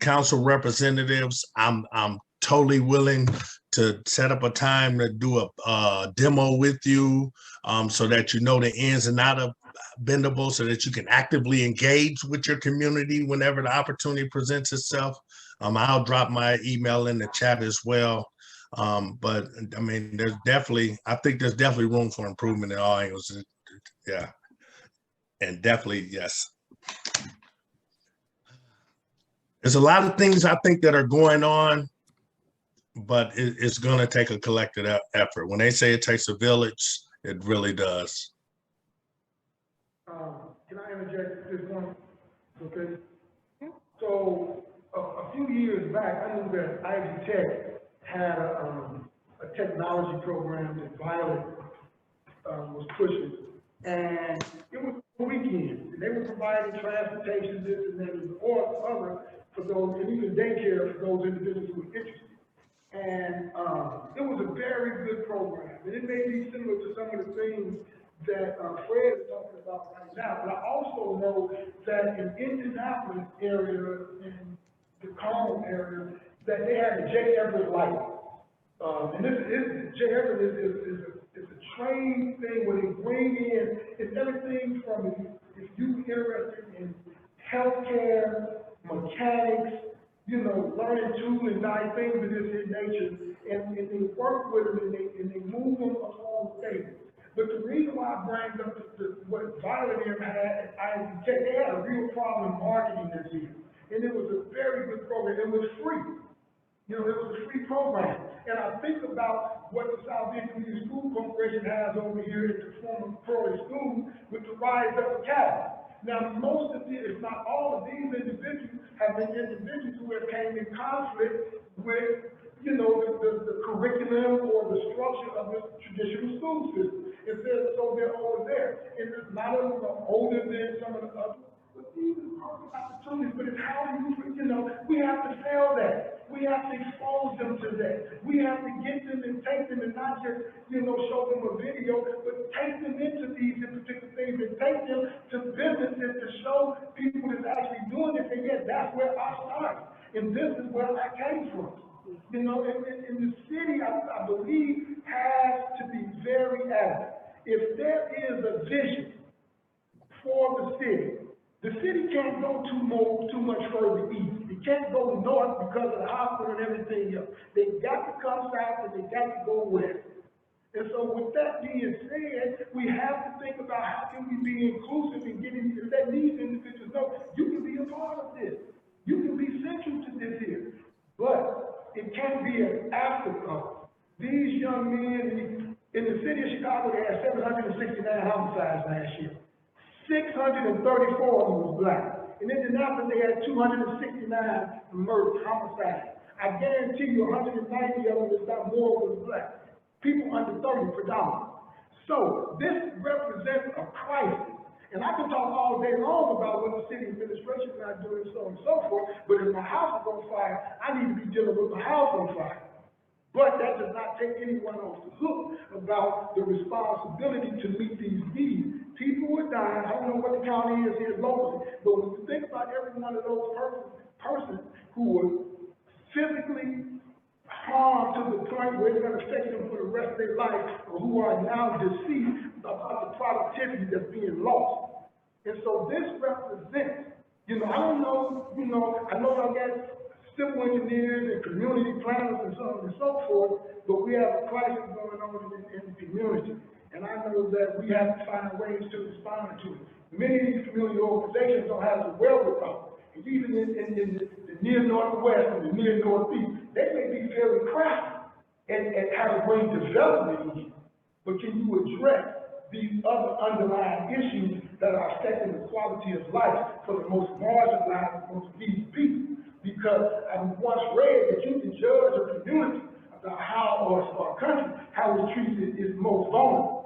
council representatives. I'm totally willing to set up a time to do a demo with you, so that you know the ins and outs of Bendable, so that you can actively engage with your community whenever the opportunity presents itself. I'll drop my email in the chat as well. But I mean, I think there's definitely room for improvement in all angles. Yeah, and definitely, yes. There's a lot of things I think that are going on, but it's going to take a collective effort. When they say it takes a village, it really does. Can I interject at this point? Okay. So a few years back, I knew that Ivy Tech had a technology program that Violet was pushing, and it was a weekend. And they were providing transportation, this and that, or other for those, and even daycare for those individuals who were interested. And it was a very good program, and it may be similar to some of the things that Fred is talking about right now. But I also know that in Indianapolis area, in the Carmel area, that they had the J. Everett Light And this Jared is a trained thing where they bring in, it's everything from if you're interested in healthcare, mechanics, you know, learning tool and die things of this nature, and they work with them and they move them along things. But the reason why I bring up what Violet had, they had a real problem marketing this year. And it was a very good program. It was free. You know, it was a free program. And I think about what the South End Community School Corporation has over here at the former Crowley School with the Rise Up Academy. Now, most of if not all of these individuals have been individuals who have came in conflict with, you know, the curriculum or the structure of the traditional school system. So they're over there. And a lot of them are older than some of the others. But these are perfect opportunities. But it's how you know, we have to sell that. We have to expose them to that. We have to get them and take them and not just, you know, show them a video, but take them into these particular things and take them to businesses to show people that's actually doing this. And yet, that's where I started. And this is where I came from. You know, in the city, I believe, has to be very adamant. If there is a vision for the city can't go too much further east. It can't go north because of the hospital and everything else. They got to come south and they got to go west. And so with that being said, we have to think about how can we be inclusive and let these individuals know you can be a part of this. You can be central to this here. But it can't be an afterthought. These young men in the city of Chicago, they had 769 homicides last year. 634 of them was black. In Indianapolis, they had 269 murders, homicides. I guarantee you 190 of them, if not more, was black. People under 30 predominantly. So this represents a crisis. And I can talk all day long about what the city administration is not doing, so on and so forth, but if my house is on fire, I need to be dealing with my house on fire. But that does not take anyone off the hook about the responsibility to meet these needs. People are dying. I don't know what the county is here locally, but when you think about every one of those persons who were physically harmed to the point where it's going to affect them for the rest of their life, or who are now deceased about the productivity that's being lost. And so this represents, you know, I don't know, you know, I know y'all got civil engineers and community planners and so on and so forth, but we have a crisis going on in the community. And I know that we have to find ways to respond to it. Many of these community organizations don't have the wherewithal. And even in the near northwest and the near northeast, they may be very crafty and how to bring development in. But can you address these other underlying issues that are affecting the quality of life for the most marginalized, most needy people? Because I once read that you can judge a community about how, or a country, how it treats its most vulnerable.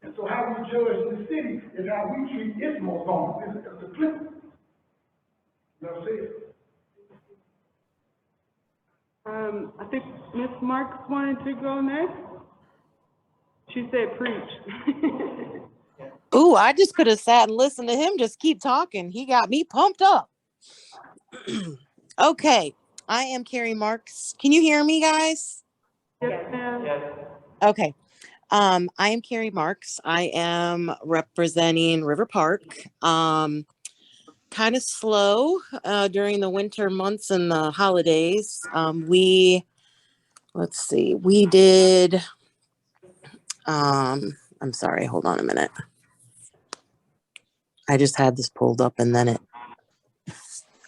And so how we judge the city is how we treat its most vulnerable. It's a flip. That's it. I think Ms. Marks wanted to go next. She said preach. Ooh, I just could have sat and listened to him just keep talking. He got me pumped up. Okay, I am Carrie Marks. Can you hear me, guys? Yes, ma'am. Yes. Okay. I am Carrie Marks. I am representing River Park. Kind of slow during the winter months and the holidays. Let's see, we did, I'm sorry, hold on a minute. I just had this pulled up and then it.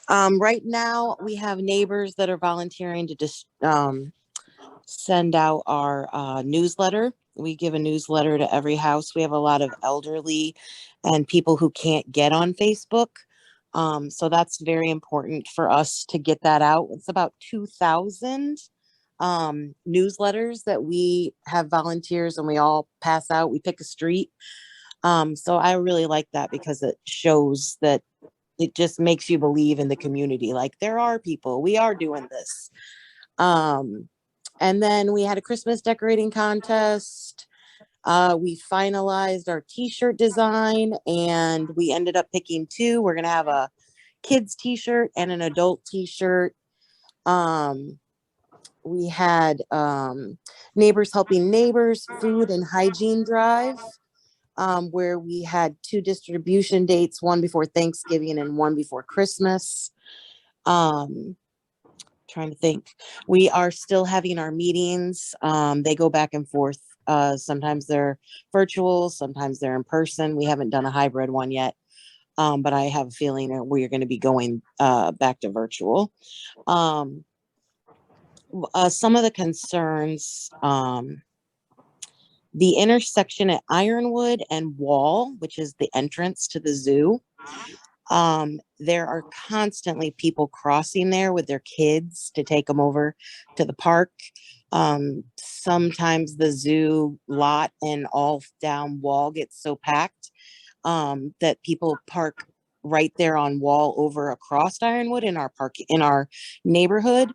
Right now we have neighbors that are volunteering to just send out our newsletter. We give a newsletter to every house. We have a lot of elderly and people who can't get on Facebook. So that's very important for us to get that out. It's about 2,000 newsletters that we have volunteers and we all pass out. We pick a street. So I really like that because it shows that it just makes you believe in the community. Like there are people, we are doing this. And then we had a Christmas decorating contest. We finalized our t-shirt design and we ended up picking two. We're going to have a kids t-shirt and an adult t-shirt. we had Neighbors Helping Neighbors food and hygiene drive, where we had 2 distribution dates, one before Thanksgiving and one before Christmas. Trying to think. We are still having our meetings. They go back and forth. Sometimes they're virtual, sometimes they're in person. We haven't done a hybrid one yet. But I have a feeling that we're going to be going back to virtual. Some of the concerns, the intersection at Ironwood and Wall, which is the entrance to the zoo. There are constantly people crossing there with their kids to take them over to the park. Sometimes the zoo lot and all down Wall gets so packed that people park right there on Wall over across Ironwood in our park, in our neighborhood.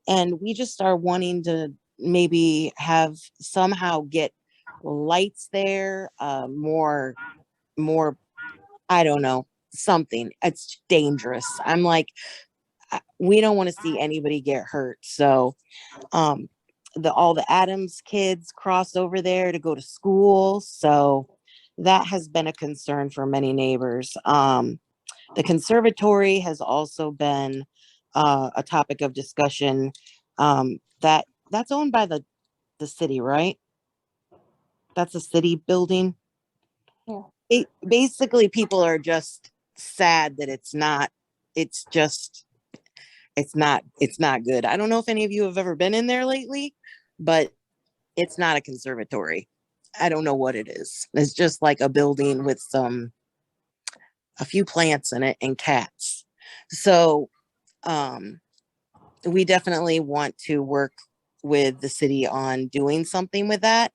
And we just are wanting to maybe have somehow get lights there, more, I don't know, something. It's dangerous. I'm like, we don't want to see anybody get hurt. So, all the Adams kids cross over there to go to school. So that has been a concern for many neighbors. The conservatory has also been a topic of discussion. That's owned by the city, right? That's a city building. Yeah. Basically, people are just sad that it's not good. I don't know if any of you have ever been in there lately, but it's not a conservatory. I don't know what it is. It's just like a building with a few plants in it and cats. So we definitely want to work with the city on doing something with that.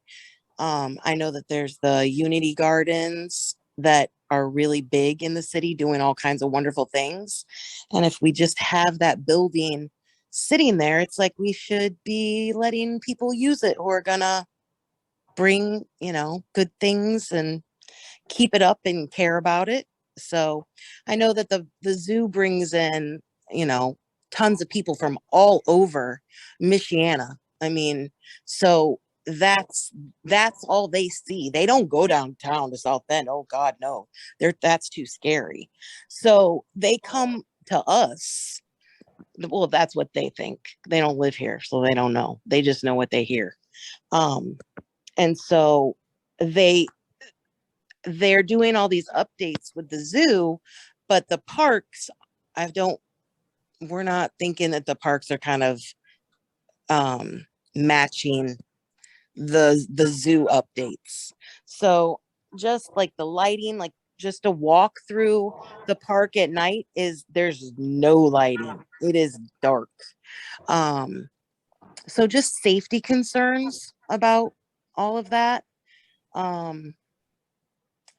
I know that there's the Unity Gardens that are really big in the city doing all kinds of wonderful things. And if we just have that building sitting there, it's like we should be letting people use it who are gonna bring, good things and keep it up and care about it. So I know that the zoo brings in, tons of people from all over Michiana. I mean, so that's all they see. They don't go downtown to South Bend. Oh God, no. That's too scary. So they come to us. Well, that's what they think. They don't live here, so they don't know. They just know what they hear. And so they're doing all these updates with the zoo, but the parks, we're not thinking that the parks are kind of matching the zoo updates. So just like the lighting, like just a walk through the park at night there's no lighting. It is dark. So just safety concerns about all of that. And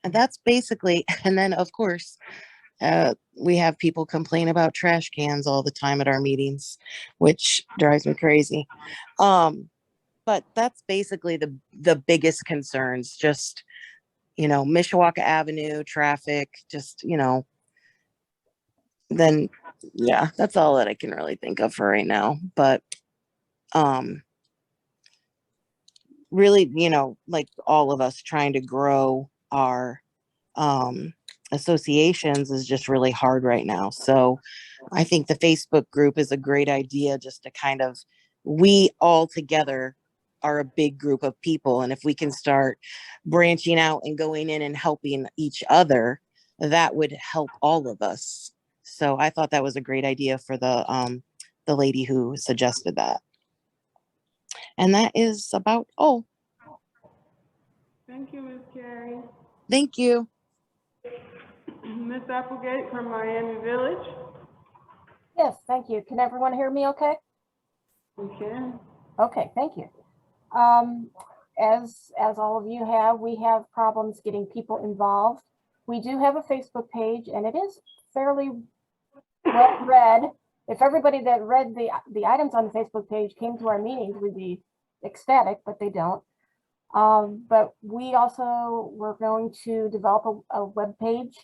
that's basically, and then of course, we have people complain about trash cans all the time at our meetings, which drives me crazy. But that's basically the biggest concerns, just, Mishawaka Avenue, traffic, just, then, yeah, that's all that I can really think of for right now. But, really, like all of us trying to grow our, associations is just really hard right now. So I think the Facebook group is a great idea, just to kind of, we all together are a big group of people. And if we can start branching out and going in and helping each other, that would help all of us. So I thought that was a great idea for the lady who suggested that. And that is about all. Thank you, Ms. Carey. Thank you. Ms. Applegate from Miami Village. Yes, thank you. Can everyone hear me okay? We can. Okay, thank you. As all of you have, we have problems getting people involved. We do have a Facebook page, and it is fairly well read. If everybody that read the items on the Facebook page came to our meetings, we'd be ecstatic, but they don't. But we also were going to develop a web page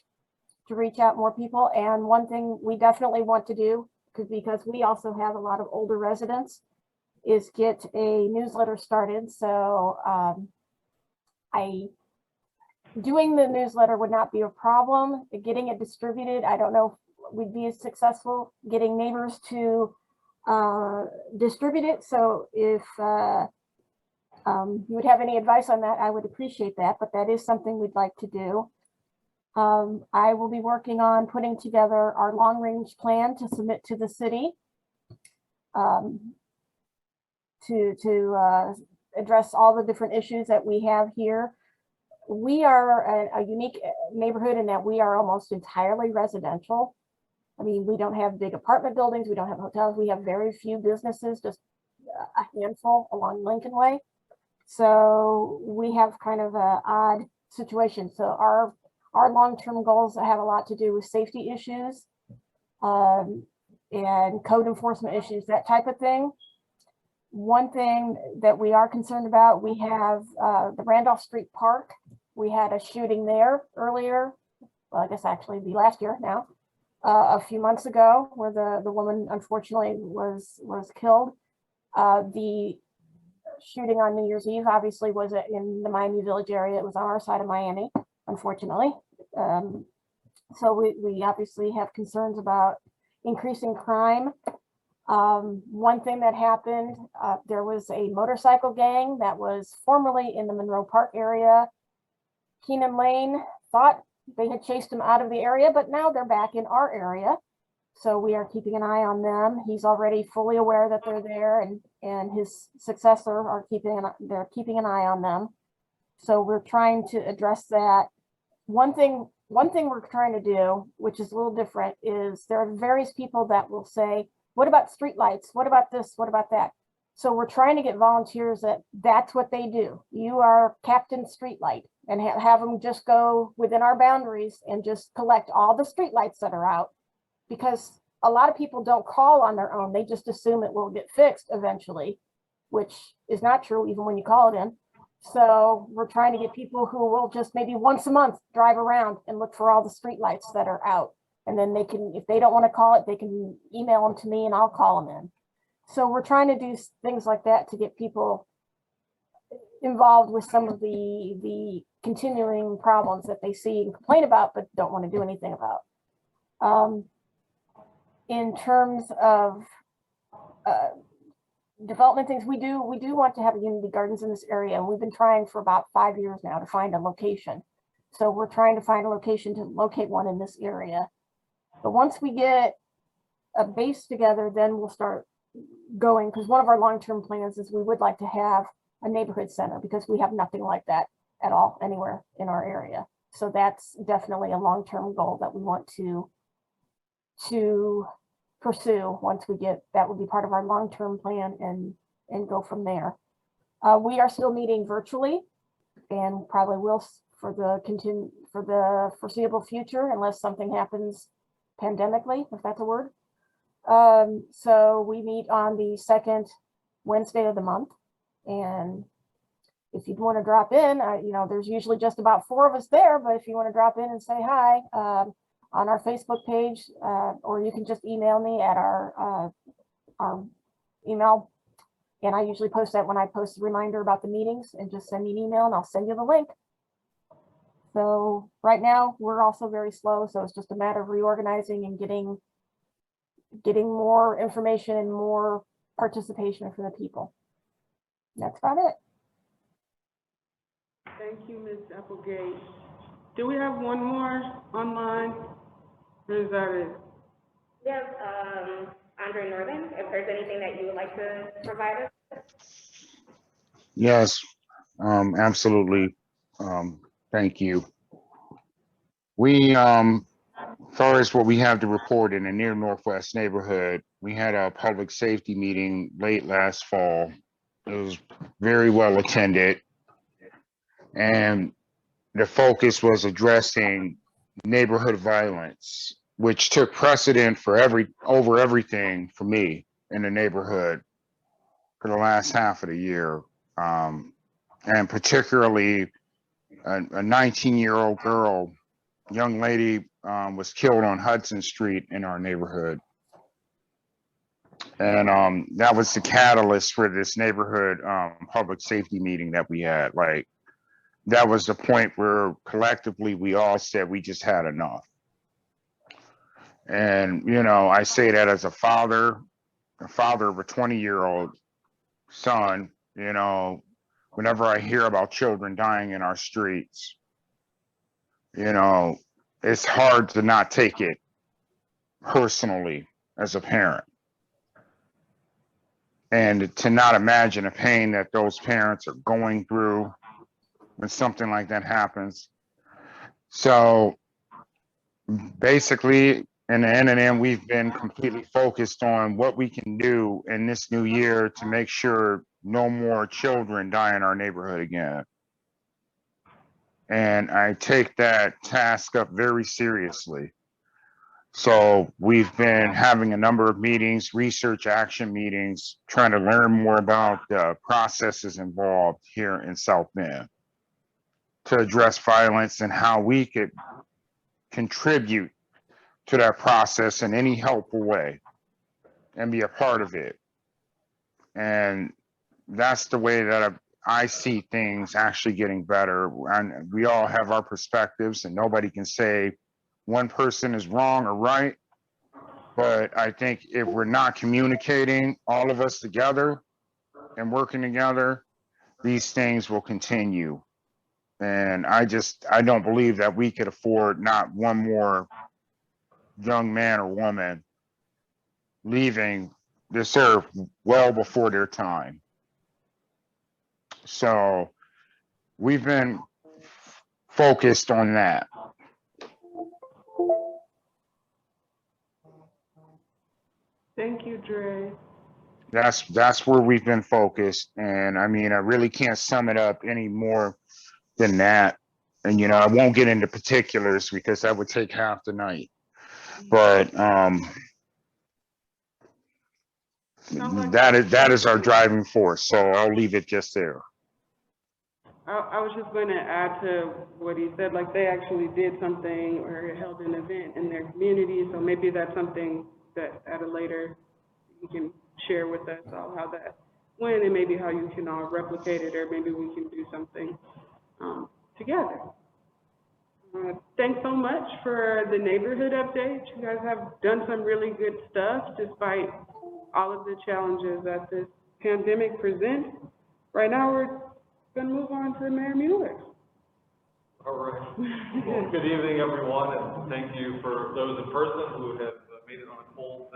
to reach out more people. And one thing we definitely want to do, because we also have a lot of older residents, is get a newsletter started. So doing the newsletter would not be a problem. Getting it distributed, I don't know if we'd be as successful getting neighbors to distribute it. So if you would have any advice on that, I would appreciate that, but that is something we'd like to do. I will be working on putting together our long range plan to submit to the city to address all the different issues that we have here. We are a unique neighborhood in that we are almost entirely residential. I mean, we don't have big apartment buildings, we don't have hotels, we have very few businesses, just a handful along Lincoln Way. So we have kind of an odd situation. So our long-term goals have a lot to do with safety issues and code enforcement issues, that type of thing. One thing that we are concerned about, we have the Randolph Street Park. We had a shooting there earlier, well, I guess actually the last year now, a few months ago, where the woman unfortunately was killed. The shooting on New Year's Eve obviously was in the Miami Village area. It was on our side of Miami, unfortunately. So we obviously have concerns about increasing crime. One thing that happened, there was a motorcycle gang that was formerly in the Monroe Park area. Keenan Lane thought they had chased him out of the area, but now they're back in our area. So we are keeping an eye on them. He's already fully aware that they're there, and his successor they're keeping an eye on them. So we're trying to address that. One thing we're trying to do, which is a little different, is there are various people that will say, what about streetlights? What about this? What about that? So we're trying to get volunteers that's what they do. You are Captain Streetlight, and have them just go within our boundaries and just collect all the streetlights that are out, because a lot of people don't call on their own. They just assume it will get fixed eventually, which is not true even when you call it in. So we're trying to get people who will just maybe once a month drive around and look for all the streetlights that are out. And then they can, if they don't want to call it, they can email them to me and I'll call them in. So we're trying to do things like that to get people involved with some of the continuing problems that they see and complain about, but don't want to do anything about. In terms of development things, we do want to have a Unity Gardens in this area, and we've been trying for about 5 years now to find a location. So we're trying to find a location to locate one in this area. But once we get a base together, then we'll start going, because one of our long-term plans is we would like to have a neighborhood center, because we have nothing like that at all anywhere in our area. So that's definitely a long-term goal that we want to pursue. Once we get that, will be part of our long-term plan, and go from there. We are still meeting virtually, and probably will for the foreseeable future, unless something happens pandemically, if that's a word. So we meet on the second Wednesday of the month, and if you'd want to drop in, there's usually just about 4 of us there, but if you want to drop in and say hi, on our Facebook page, or you can just email me at our email. And I usually post that when I post a reminder about the meetings, and just send me an email and I'll send you the link. So right now we're also very slow. So it's just a matter of reorganizing and getting more information and more participation for the people. That's about it. Thank you, Ms. Applegate. Do we have one more online? Or is that it? We have Andre Northern, if there's anything that you would like to provide us. Yes, absolutely. Thank you. We, far as what we have to report in the near Northwest neighborhood, we had a public safety meeting late last fall. It was very well attended, and the focus was addressing neighborhood violence, which took precedent for over everything for me in the neighborhood for the last half of the year. And particularly a 19-year-old girl, young lady, was killed on Hudson Street in our neighborhood. And that was the catalyst for this neighborhood public safety meeting that we had. Like, that was the point where collectively we all said we just had enough. And, you know, I say that as a father of a 20-year-old son. You know, whenever I hear about children dying in our streets, you know, it's hard to not take it personally as a parent. And to not imagine the pain that those parents are going through when something like that happens. So basically, in the end, we've been completely focused on what we can do in this new year to make sure no more children die in our neighborhood again. And I take that task up very seriously. So we've been having a number of meetings, research action meetings, trying to learn more about the processes involved here in South Bend to address violence and how we could contribute to that process in any helpful way and be a part of it. And that's the way that I see things actually getting better. And we all have our perspectives, and nobody can say one person is wrong or right. But I think if we're not communicating, all of us together and working together, these things will continue. And I don't believe that we could afford not one more young man or woman leaving this earth well before their time. So we've been focused on that. Thank you, Dre. That's where we've been focused. And I mean, I really can't sum it up any more than that. And, you know, I won't get into particulars because that would take half the night. But that is our driving force. So I'll leave it just there. I was just going to add to what he said, like they actually did something or held an event in their community. So maybe that's something that at a later you can share with us all how that went and maybe how you can all replicate it, or maybe we can do something together. Thanks so much for the neighborhood update. You guys have done some really good stuff despite all of the challenges that this pandemic presents. Right now, we're going to move on to Mayor Mueller. All right. Well, good evening, everyone, and thank you for those in person who have made it on a cold,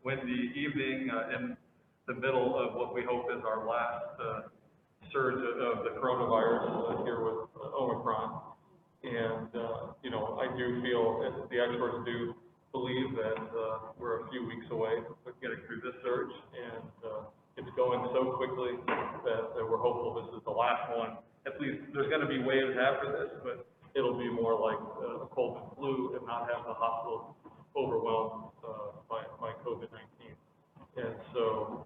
windy evening in the middle of what we hope is our last surge of the coronavirus here with Omicron. And, you know, I do feel, the experts do believe that we're a few weeks away from getting through this surge, and it's going so quickly that we're hopeful this is the last one. At least there's going to be waves after this, but it'll be more like a cold and flu and not have the hospital overwhelmed by COVID-19. And so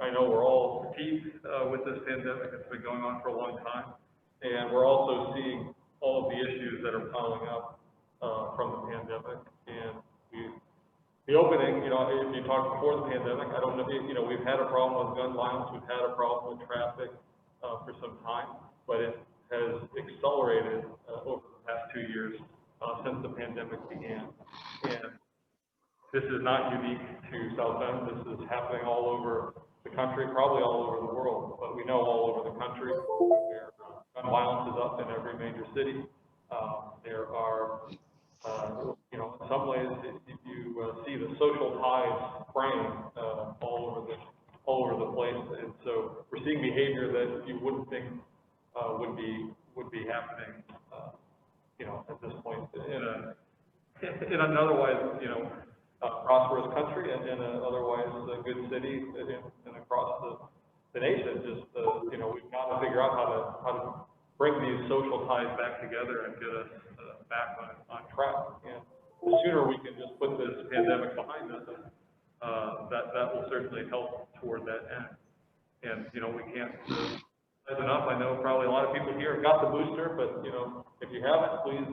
I know we're all fatigued with this pandemic. It's been going on for a long time. And we're also seeing all of the issues that are piling up from the pandemic. And the opening, you know, if you talk before the pandemic, I don't know, you know, we've had a problem with gun violence, we've had a problem with traffic for some time, but it has accelerated over the past 2 years since the pandemic began. And this is not unique to South Bend. This is happening all over the country, probably all over the world, but we know all over the country where gun violence is up in every major city. There are, you know, in some ways, you see the social ties fraying all over the place, and so we're seeing behavior that you wouldn't think would be happening, you know, at this point in an otherwise, you know, prosperous country and in an otherwise good city and across the nation. Just you know, we've got to figure out how to bring these social ties back together and get us back on track. And the sooner we can just put this pandemic behind us, that will certainly help toward that end. And you know, we can't say enough. I know probably a lot of people here have got the booster, but you know, if you haven't, please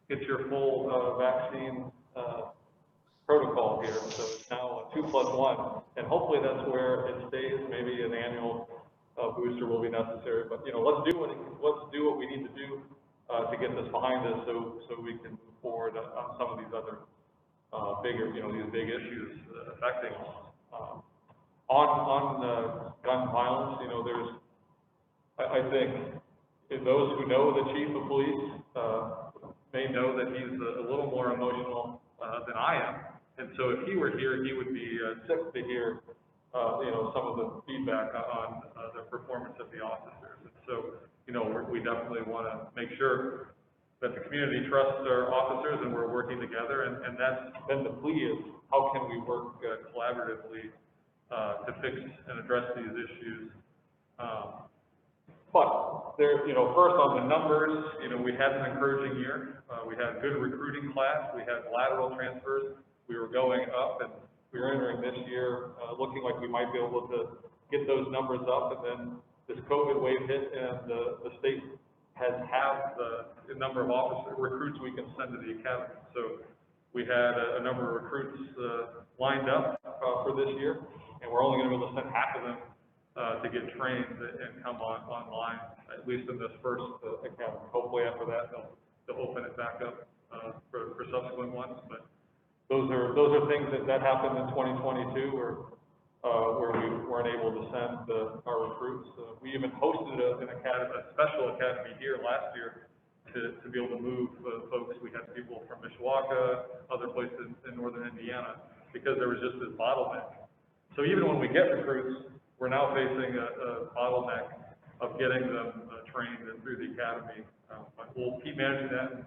get your full vaccine protocol here. So it's now 2+1, and hopefully that's where it stays. Maybe an annual booster will be necessary, but, you know, let's do what we need to do to get this behind us, so we can move forward on some of these other bigger, you know, these big issues affecting us. On gun violence, you know, I think those who know the chief of police may know that he's a little more emotional than I am. And so if he were here, he would be sick to hear, you know, some of the feedback on the performance of the officers. And so, you know, we definitely want to make sure that the community trusts our officers and we're working together. And that's been the plea is how can we work collaboratively to fix and address these issues. But there, you know, first on the numbers, you know, we had an encouraging year. We had a good recruiting class. We had lateral transfers. We were going up, and we were entering this year looking like we might be able to get those numbers up. And then this COVID wave hit, and the state has halved the number of recruits we can send to the academy. So we had a number of recruits lined up for this year, and we're only going to be able to send half of them to get trained and come online, at least in this first academy. Hopefully after that, they'll open it back up for subsequent ones. But those are things that happened in 2022 where we weren't able to send our recruits. We even hosted a special academy here last year to be able to move folks. We had people from Mishawaka, other places in northern Indiana, because there was just this bottleneck. So even when we get recruits, we're now facing a bottleneck of getting them trained and through the academy. But we'll keep managing that,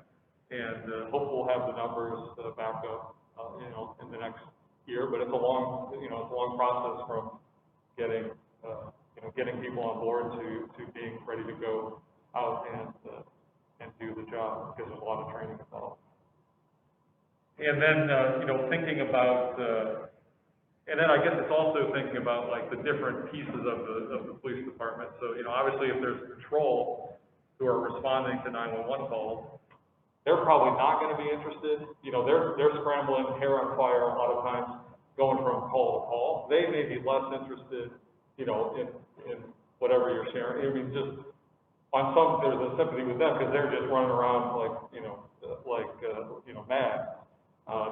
and hope we'll have the numbers back up, you know, in the next year. But it's a long process from getting, you know, getting people on board to being ready to go out and do the job, because there's a lot of training involved. And then, you know, thinking about and then I guess it's also thinking about like the different pieces of the police department. So, you know, obviously if there's patrol who are responding to 911 calls, they're probably not going to be interested. You know, they're scrambling, hair on fire a lot of times, going from call to call. They may be less interested, you know, in whatever you're sharing. I mean, just on some, there's a sympathy with them because they're just running around like, you know, mad.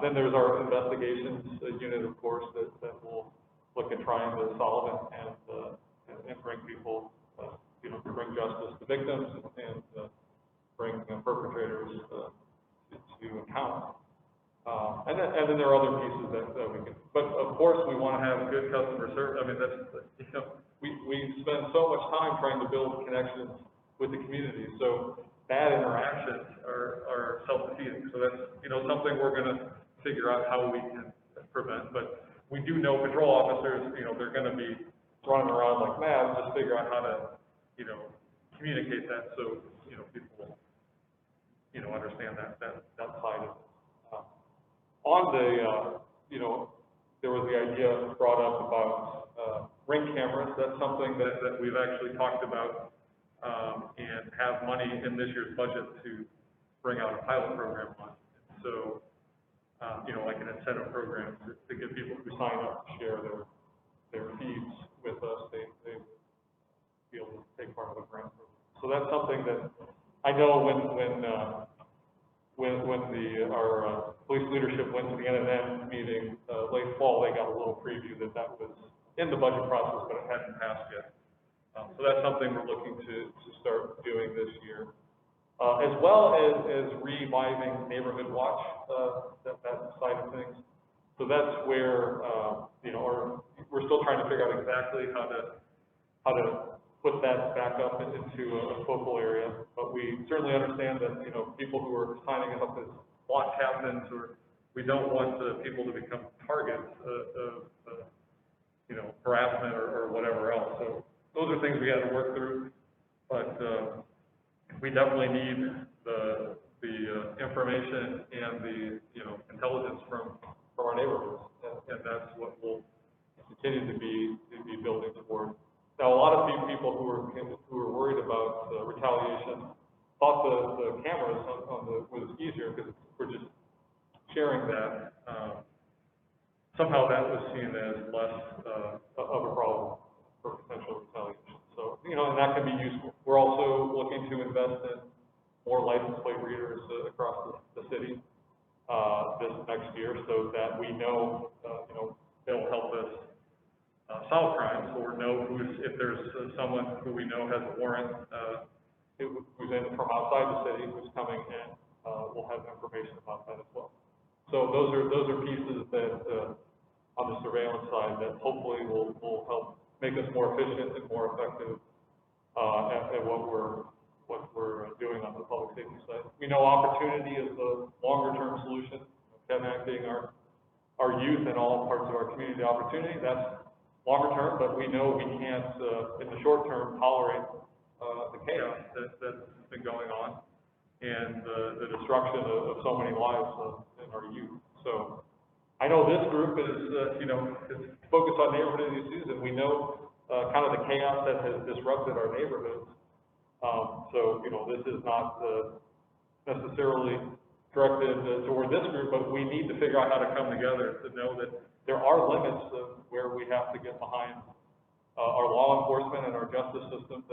Then there's our investigations unit, of course, that will look at trying to solve and bring people, you know, to bring justice to victims and bring perpetrators to account. And then there are other pieces that we can. But of course, we want to have good customer service. I mean, that's, you know, we spend so much time trying to build connections with the community. So bad interactions are self-defeating. So that's, you know, something we're going to figure out how we can prevent. But we do know patrol officers, you know, they're going to be running around like mad. Just figure out how to, you know, communicate that so, you know, people, you know, understand that side of it. On the, you know, there was the idea brought up about ring cameras. That's something that we've actually talked about and have money in this year's budget to bring out a pilot program on. So, you know, like an incentive program to get people who sign up to share their feeds with us, they be able to take part of the grant program. So that's something that I know when our police leadership went to the NNN meeting late fall, they got a little preview that was in the budget process, but it hadn't passed yet. So that's something we're looking to start doing this year. As well as reviving Neighborhood Watch, that side of things. So that's where, you know, we're still trying to figure out exactly how to put that back up into a focal area. But we certainly understand that, you know, people who are signing up as watch captains, or we don't want people to become targets of you know, harassment or whatever else. So those are things we got to work through. But we definitely need the information and the, you know, intelligence from our neighborhoods, and that's what we'll continue to be building toward. Now, a lot of these people who were worried about retaliation thought the cameras was easier because we're just sharing that somehow that was seen as less, of a problem for potential retaliation. So, you know, and that can be useful. We're also looking to invest in more license plate readers across the city, this next year, so that we know, you know, they'll help us solve crimes, or know if there's someone who we know has a warrant, who's in from outside the city, who's coming in, we'll have information about that as well. So those are pieces that, on the surveillance side, that hopefully will help make us more efficient and more effective, at what we're doing on the public safety side. We know opportunity is the longer term solution, connecting our youth and all parts of our community to opportunity. That's longer term, but we know we can't, in the short term, tolerate the chaos that's been going on, and the destruction of so many lives in our youth. So I know this group is, you know, is focused on neighborhood issues, and we know kind of the chaos that has disrupted our neighborhoods. So, you know, this is not necessarily directed toward this group, but we need to figure out how to come together to know that there are limits of where we have to get behind our law enforcement and our justice system,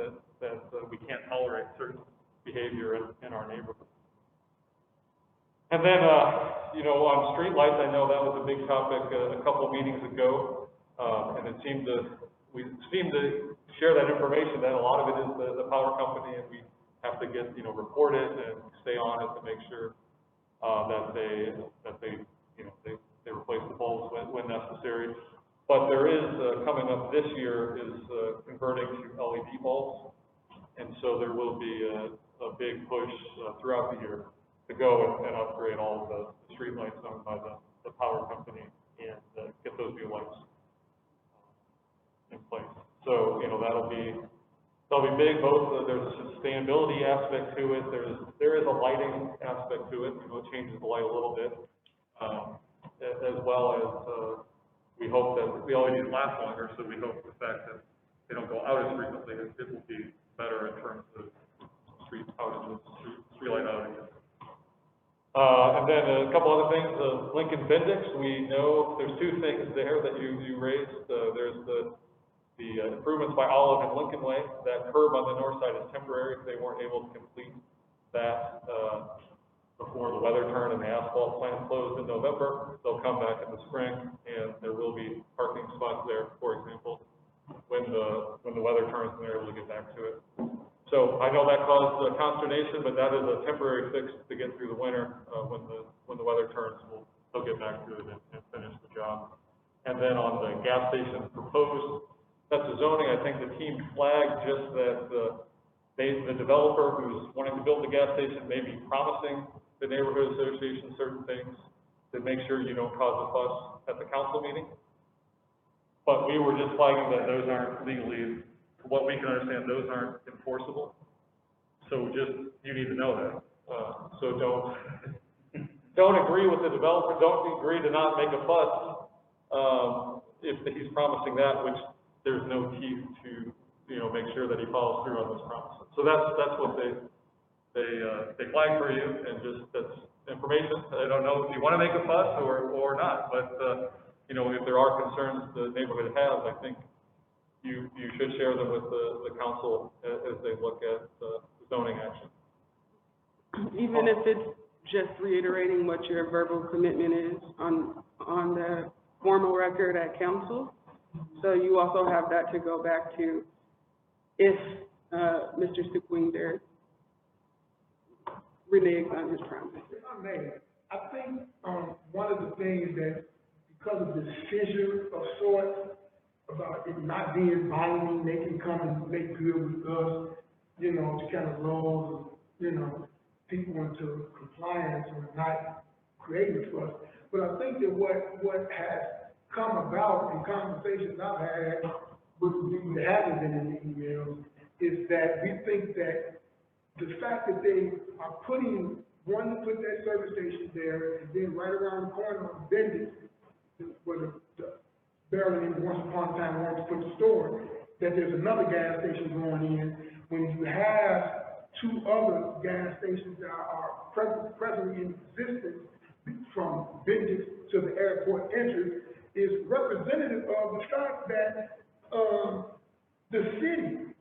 that we can't tolerate certain behavior in our neighborhood. And then, you know, on streetlights, I know that was a big topic a couple meetings ago, and we seem to share that information, that a lot of it is the power company, and we have to get, you know, report it and stay on it to make sure that they you know, they replace the bulbs when necessary. But there is, coming up this year, is converting to LED bulbs, and so there will be a big push throughout the year to go and upgrade all of the street lights owned by the power company, and get those new lights in place. So, you know, they'll be big. Both, there's a sustainability aspect to it. There is a lighting aspect to it. You know, it changes the light a little bit, as well as we hope that the LEDs last longer. So we hope the fact that they don't go out as frequently, it will be better in terms of street outages, streetlight outages. And then a couple other things. Lincoln Bendix, we know there's two things there that you raised. There's the improvements by Olive and Lincoln Way. That curb on the north side is temporary. They weren't able to complete that before the weather turned and the asphalt plant closed in November. They'll come back in the spring, and there will be parking spots there, for example, when the weather turns and they're able to get back to it. So I know that caused consternation, but that is a temporary fix to get through the winter. When the weather turns, they'll get back to it and finish the job. And then on the gas station proposed, that's the zoning. I think the team flagged just that the developer who's wanting to build the gas station may be promising the neighborhood association certain things to make sure you don't cause a fuss at the council meeting. But we were just flagging that those aren't legally, from what we can understand, those aren't enforceable. So you need to know that. So don't agree with the developer. Don't agree to not make a fuss if he's promising that, which there's no teeth to, you know, make sure that he follows through on those promises. So that's what they flag for you, and just that's information. I don't know if you want to make a fuss or not, but you know, if there are concerns the neighborhood has, I think you should share them with the council as they look at the zoning action. Even if it's just reiterating what your verbal commitment is on the formal record at council. So you also have that to go back to if Mr. Stuckwinder reneges on his promise. If I may, I think one of the things that, because of this fissure of sorts about it not being binding, they can come and make good with us, you know, to kind of lull, you know, people into compliance or not creating trust. But I think that what has come about in conversations I've had with the people that haven't been in the emails is that we think that the fact that they are wanting to put that service station there, and then right around the corner of Bendix, where the Maryland once upon a time wanted to put the store, that there's another gas station going in. When you have two other gas stations that are presently in existence from Bendix to the airport entrance, is representative of the fact that, the city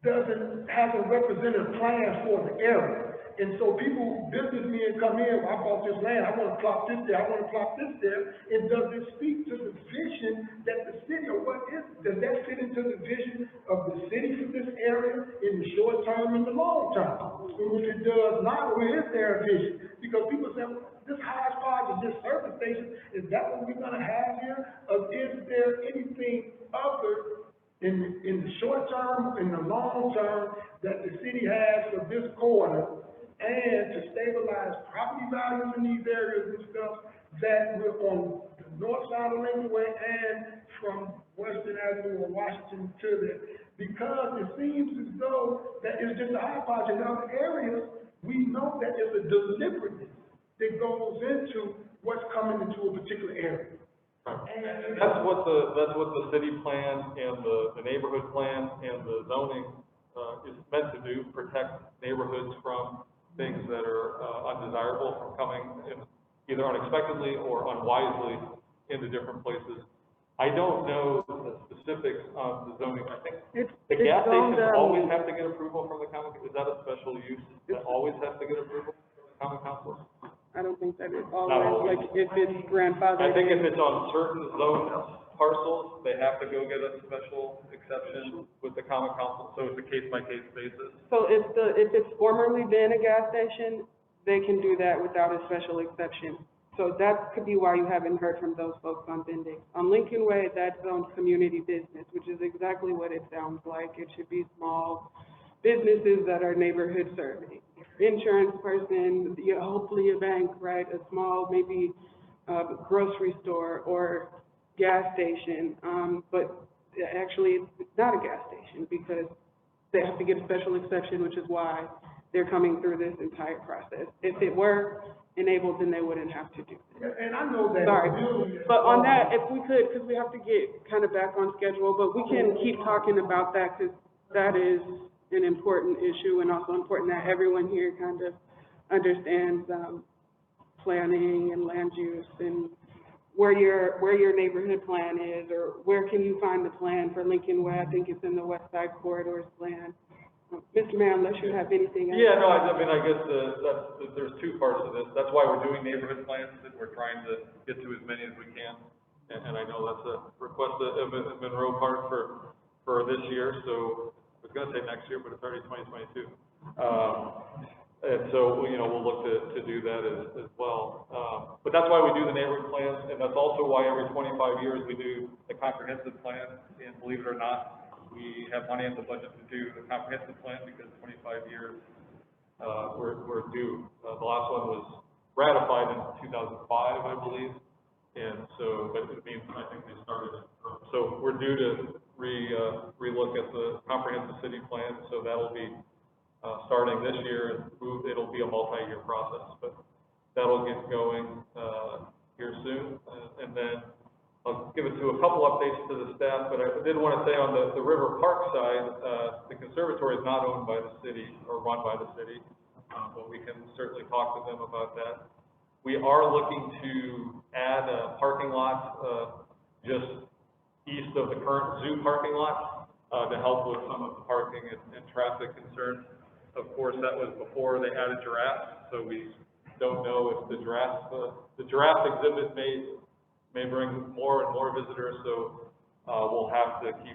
hasn't representative plan for the area. And so people, businessmen come in, well, I bought this land, I wanna plop this there, I wanna plop this there. And does it speak to the vision that the city, or what is, does that fit into the vision of the city for this area in the short term and the long term? And if it does not, where is there a vision? Because people say, well, this hodgepodge of this service station, is that what we're gonna have here? Or is there anything other in the short term, in the long term, that the city has for this corner, and to stabilize property values in these areas and stuff, that we're on the north side of Lincoln Way and from Western Avenue or Washington to there? Because it seems as though that it's just a hodgepodge. In other areas, we know that there's a deliberateness that goes into what's coming into a particular area. And that's what the city plan and the neighborhood plan and the zoning, is meant to do, protect neighborhoods from things that are, undesirable from coming in either unexpectedly or unwisely into different places. I don't know the specifics of the zoning. I think the gas stations always have to get approval from the common, is that a special use that always has to get approval from the common council? I don't think that is always, like, if it's grandfathered. I think if it's on certain zone parcels, they have to go get a special exception with the common council, so it's a case-by-case basis. So if it's formerly been a gas station, they can do that without a special exception. So that could be why you haven't heard from those folks on Bendix. On Lincoln Way, that's zoned community business, which is exactly what it sounds like. It should be small businesses that are neighborhood serving. Insurance person, hopefully a bank, right? A small, maybe, grocery store or gas station. But actually, it's not a gas station because they have to get a special exception, which is why they're coming through this entire process. If it were enabled, then they wouldn't have to do this. And I know that. Sorry, but on that, if we could, because we have to get kind of back on schedule, but we can keep talking about that because that is an important issue and also important that everyone here kind of understands, planning and land use and where your neighborhood plan is, or where can you find the plan for Lincoln Way? I think it's in the West Side Corridors plan. Mr. Mayor, unless you have anything else. Yeah, no, I mean, I guess there's two parts of this. That's why we're doing neighborhood plans, that we're trying to get to as many as we can. And I know that's a request of Monroe Park for this year, so I was gonna say next year, but it's already 2022. And so, we'll look to do that as well. But that's why we do the neighborhood plans, and that's also why every 25 years we do the comprehensive plan. And believe it or not, we have money in the budget to do the comprehensive plan because 25 years, we're due. The last one was ratified in 2005, I believe. And so, but it means, I think they started it. So we're due to relook at the comprehensive city plan. So that'll be, starting this year, and it'll be a multi-year process, but that'll get going, here soon. And then I'll give it to a couple updates to the staff, but I did want to say on the River Park side, the conservatory is not owned by the city or run by the city, but we can certainly talk to them about that. We are looking to add a parking lot, just east of the current zoo parking lot, to help with some of the parking and traffic concerns. Of course, that was before they added giraffes, so we don't know if the giraffe exhibit may bring more and more visitors, so we'll have to keep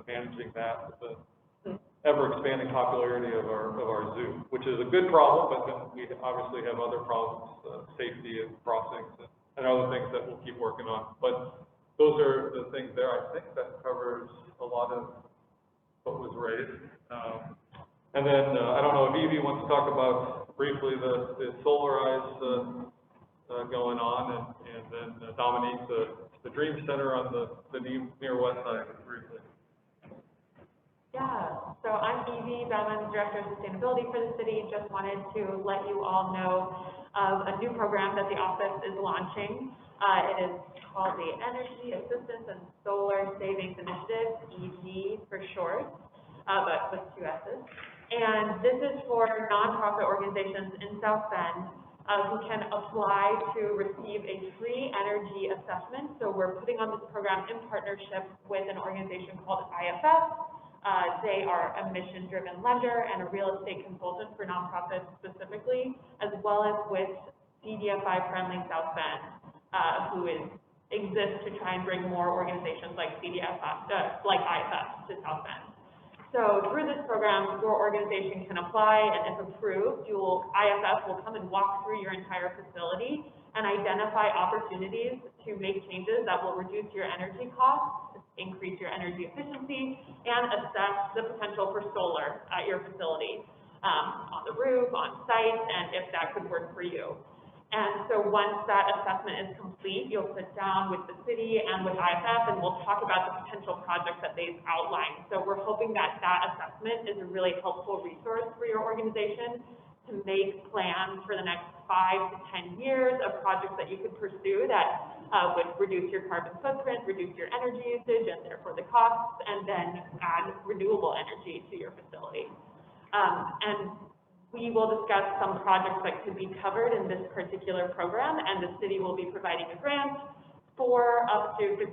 managing that with the ever-expanding popularity of our zoo, which is a good problem, but then we obviously have other problems, safety and crossings and other things that we'll keep working on. But those are the things there. I think that covers a lot of what was raised. And then I don't know if Evie wants to talk about briefly the Solar Eyes going on, and then Dominique, the Dream Center on the near west side, briefly. Yeah, so I'm Evie Baumann, Director of Sustainability for the city. Just wanted to let you all know of a new program that the office is launching. It is called the Energy Assistance and Solar Savings Initiative, EG for short, but with 2 S's. And this is for nonprofit organizations in South Bend who can apply to receive a free energy assessment. So we're putting on this program in partnership with an organization called IFF. They are a mission-driven lender and a real estate consultant for nonprofits specifically, as well as with CDFI-friendly South Bend, who exists to try and bring more organizations like like IFF to South Bend. So through this program, your organization can apply, and if approved, IFF will come and walk through your entire facility and identify opportunities to make changes that will reduce your energy costs, increase your energy efficiency, and assess the potential for solar at your facility, on the roof, on site, and if that could work for you. And so once that assessment is complete, you'll sit down with the city and with IFF, and we'll talk about the potential projects that they've outlined. So we're hoping that that assessment is a really helpful resource for your organization to make plans for the next 5 to 10 years of projects that you could pursue that would reduce your carbon footprint, reduce your energy usage, and therefore the costs, and then add renewable energy to your facility. And we will discuss some projects that could be covered in this particular program, and the city will be providing a grant for up to 50%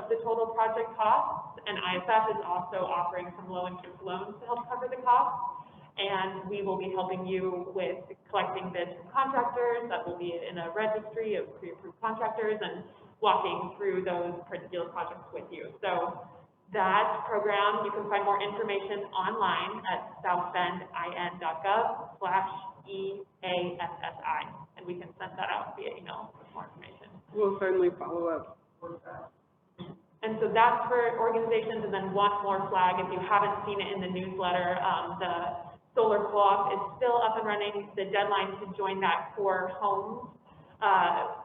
of the total project costs, and ISF is also offering some low-interest loans to help cover the costs, and we will be helping you with collecting bids from contractors that will be in a registry of pre-approved contractors and walking through those particular projects with you. So that program, you can find more information online at southbendin.gov/EASSI, and we can send that out via email with more information. We'll certainly follow up. And so that's for organizations, and then one more flag, if you haven't seen it in the newsletter, the solar co-op is still up and running. The deadline to join that for homes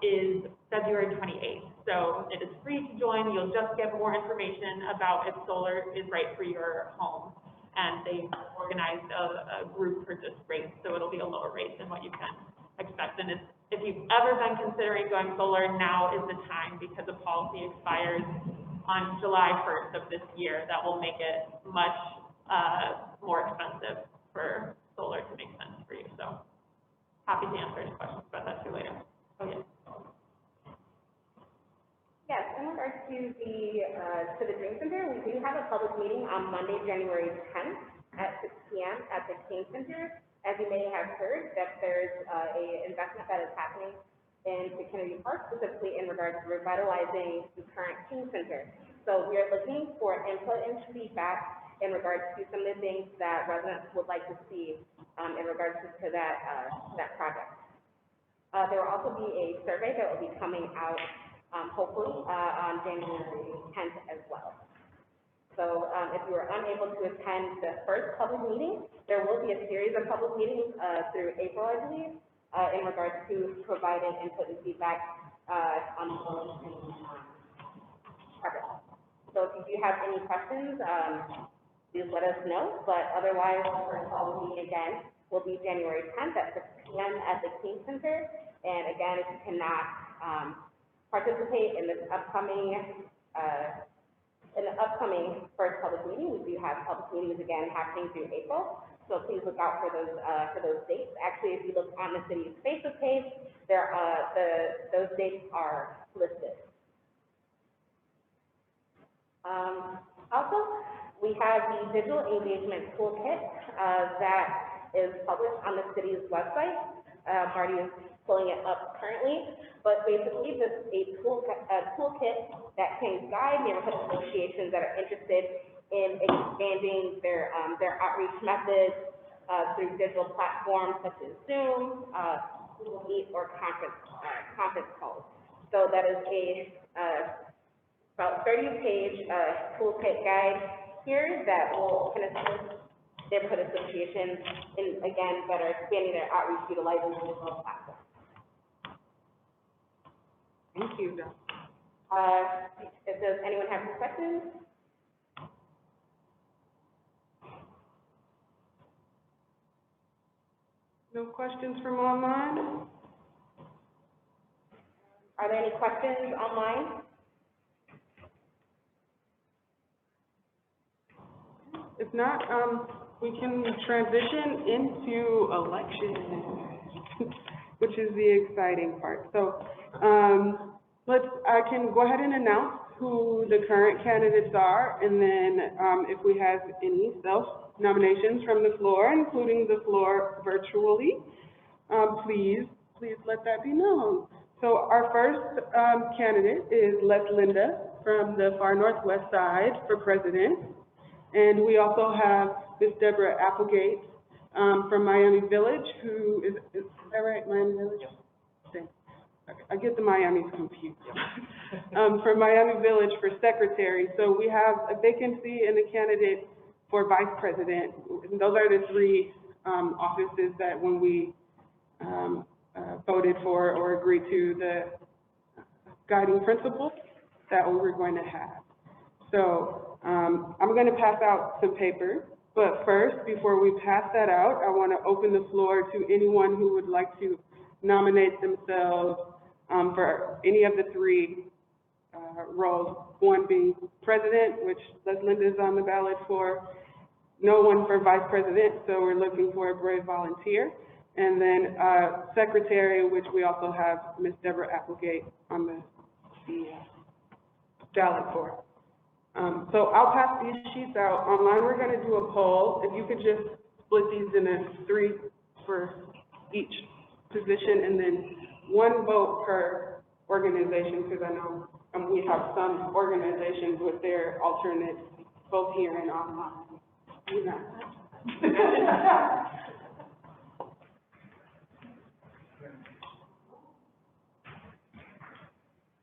is February 28th. So it is free to join. You'll just get more information about if solar is right for your home. And they organized a group purchase rate, so it'll be a lower rate than what you can expect. And if you've ever been considering going solar, now is the time, because the policy expires on July 1st of this year. That will make it much more expensive for solar to make sense for you. So happy to answer any questions about that too later. Oh, yeah. Yes, in regards to the Dream Center, we do have a public meeting on Monday, January 10th at 6 p.m. at the King Center. As you may have heard, that there's a investment that is happening into Kennedy Park, specifically in regards to revitalizing the current King Center. So we are looking for input and feedback in regards to some of the things that residents would like to see in regards to that project. There will also be a survey that will be coming out hopefully on January 10th as well. So if you are unable to attend the first public meeting, there will be a series of public meetings through April, I believe, in regards to providing input and feedback on the project. So if you do have any questions, please let us know. But otherwise, the first public meeting again will be January 10th at 6 p.m. at the King Center. And again, if you cannot participate in this upcoming first public meeting, we do have public meetings again happening through April. So please look out for those dates. Actually, if you look on the city's Facebook page, those dates are listed. Also, we have the digital engagement toolkit that is published on the city's website. Marty is pulling it up currently, but basically this is a toolkit that can guide neighborhood associations that are interested in expanding their outreach methods through digital platforms such as Zoom, Google Meet, or conference calls. So that is a about 30-page toolkit guide here that can assist neighborhood associations in, again, that are expanding their outreach utilizing digital platforms. Thank you. Does anyone have any questions? No questions from online? Are there any questions online? If not, we can transition into elections. which is the exciting part. So, I can go ahead and announce who the current candidates are, and then, if we have any self-nominations from the floor, including the floor virtually, please let that be known. So our first, candidate is Les Linda from the far northwest side for president. And we also have Miss Deborah Applegate, from Miami Village, who is that right, Miami Village? Thanks. I get the Miamis confused. From Miami Village for secretary. So we have a vacancy and a candidate for vice president. And those are the three, offices that when we, voted for or agreed to the guiding principles that we were going to have. So, I'm going to pass out some papers. But first, before we pass that out, I want to open the floor to anyone who would like to nominate themselves for any of the three roles. One being president, which Les Linda is on the ballot for. No one for vice president, so we're looking for a brave volunteer. And then secretary, which we also have Ms. Deborah Applegate on the ballot for. So I'll pass these sheets out. Online, we're going to do a poll. If you could just split these into three for each position, and then one vote per organization, because I know we have some organizations with their alternates both here and online. You know.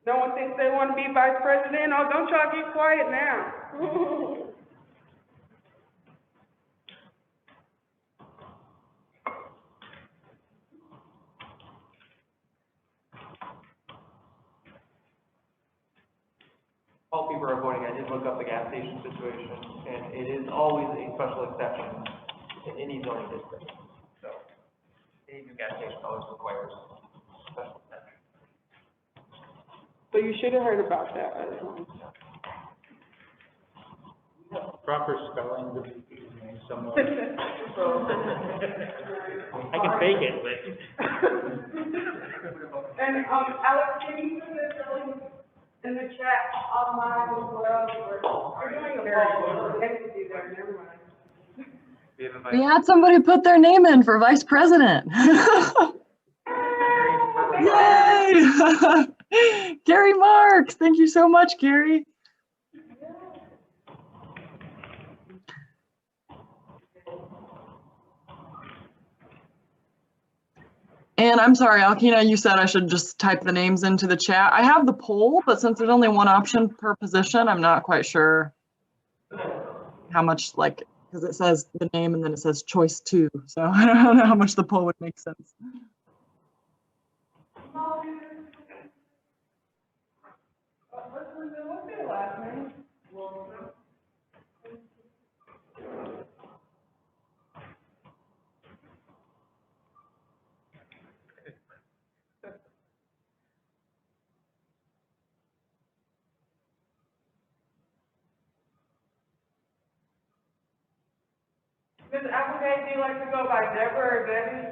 No one thinks they want to be vice president? Oh, don't y'all get quiet now. While people are voting, I did look up the gas station situation, and it is always a special exception in any zoning district. So, any new gas station always requires special exception. So you should have heard about that. Proper spelling of his name somewhere. I can fake it, but. And, Alex, can you put the spelling in the chat online as well? We're doing a poll. Never mind. We had somebody put their name in for vice president. Yay! Gary Marks, thank you so much, Gary. And I'm sorry, Alkina, you said I should just type the names into the chat. I have the poll, but since there's only one option per position, I'm not quite sure how much, like, because it says the name and then it says choice 2. So I don't know how much the poll would make sense. What's their last name? Ms. Applegate, do you like to go by Deborah or Debbie?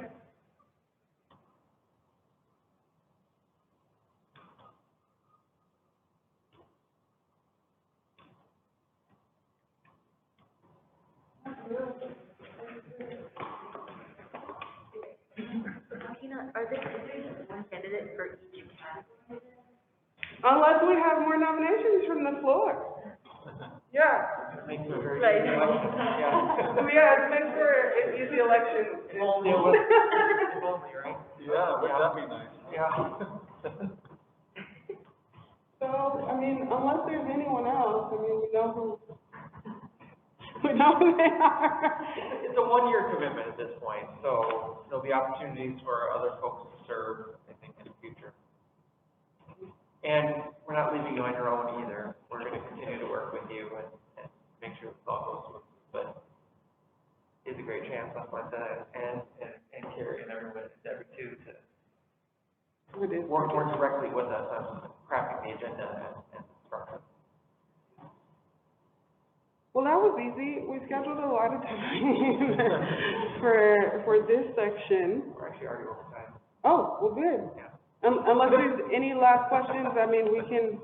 Are there just one candidate for each category? Unless we have more nominations from the floor. Yeah. Makes it a very Right. easy election. Yeah. Yeah, to make sure it's easy election. If only it was, if only, right? Yeah, wouldn't that be nice? Yeah. So, I mean, unless there's anyone else, I mean, we know who they are. It's a one-year commitment at this point, so there'll be opportunities for other folks to serve, I think, in the future. And we're not leaving you on your own either. We're going to continue to work with you and make sure it all goes smoothly. But it's a great chance on my side and Carrie and everyone, every two to work more directly with us on crafting the agenda and structure. Well, that was easy. We scheduled a lot of time for this section. We're actually already over time. Oh, well, good. Unless there's any last questions, I mean, we can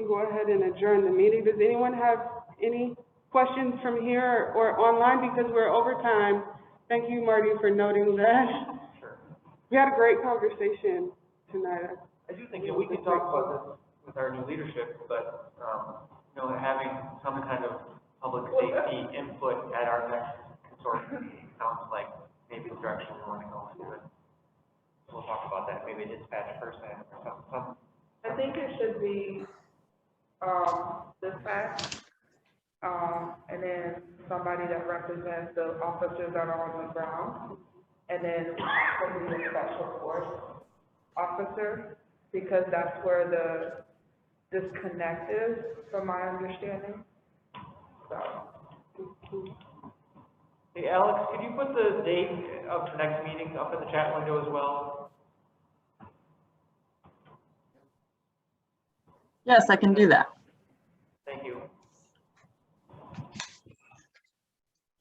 go ahead and adjourn the meeting. Does anyone have any questions from here or online, because we're over time? Thank you, Marty, for noting that. Sure. We had a great conversation tonight. I do think, we can talk about this with our new leadership, but, having some kind of public safety input at our next consortium sounds like maybe the direction we want to go into it. We'll talk about that, maybe dispatch person or something. I think it should be, dispatch, and then somebody that represents the officers that are on the ground, and then possibly a special force officer, because that's where the disconnect is, from my understanding. So. Hey, Alex, could you put the date of the next meeting up in the chat window as well? Yes, I can do that. Thank you.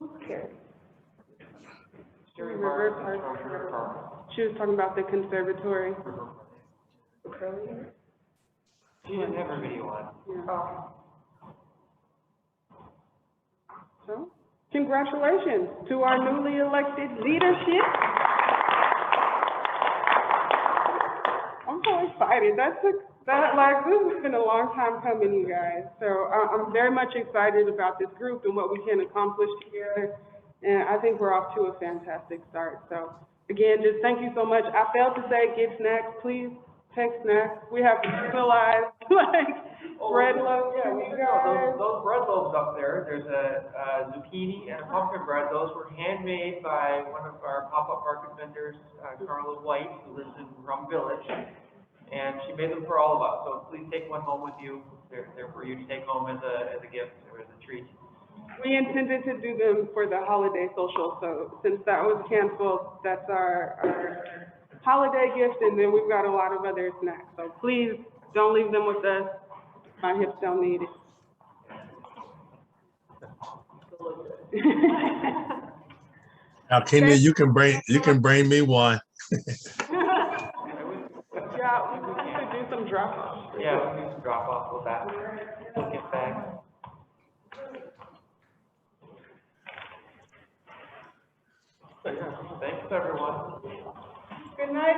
Okay. River Park. She was talking about the conservatory. She didn't have her video on. Yeah. So, congratulations to our newly elected leadership. I'm so excited. This has been a long time coming, you guys. So I'm very much excited about this group and what we can accomplish together. And I think we're off to a fantastic start. So again, just thank you so much. I failed to say get snacks, please. Take snacks. We have personalized bread loaves for you guys. Those bread loaves up there, there's a zucchini and a pumpkin bread. Those were handmade by one of our pop-up market vendors, Carla White, who lives in Rum Village. And she made them for all of us. So please take one home with you. They're for you to take home as a gift or as a treat. We intended to do them for the holiday social, so since that was canceled, that's our holiday gift, and then we've got a lot of other snacks. So please don't leave them with us. My hips don't need it. Now, Kenya, you can bring me one. Yeah, we could do some drop-offs. Yeah, we can do some drop-offs with that. Get back. Thanks, everyone. Good night.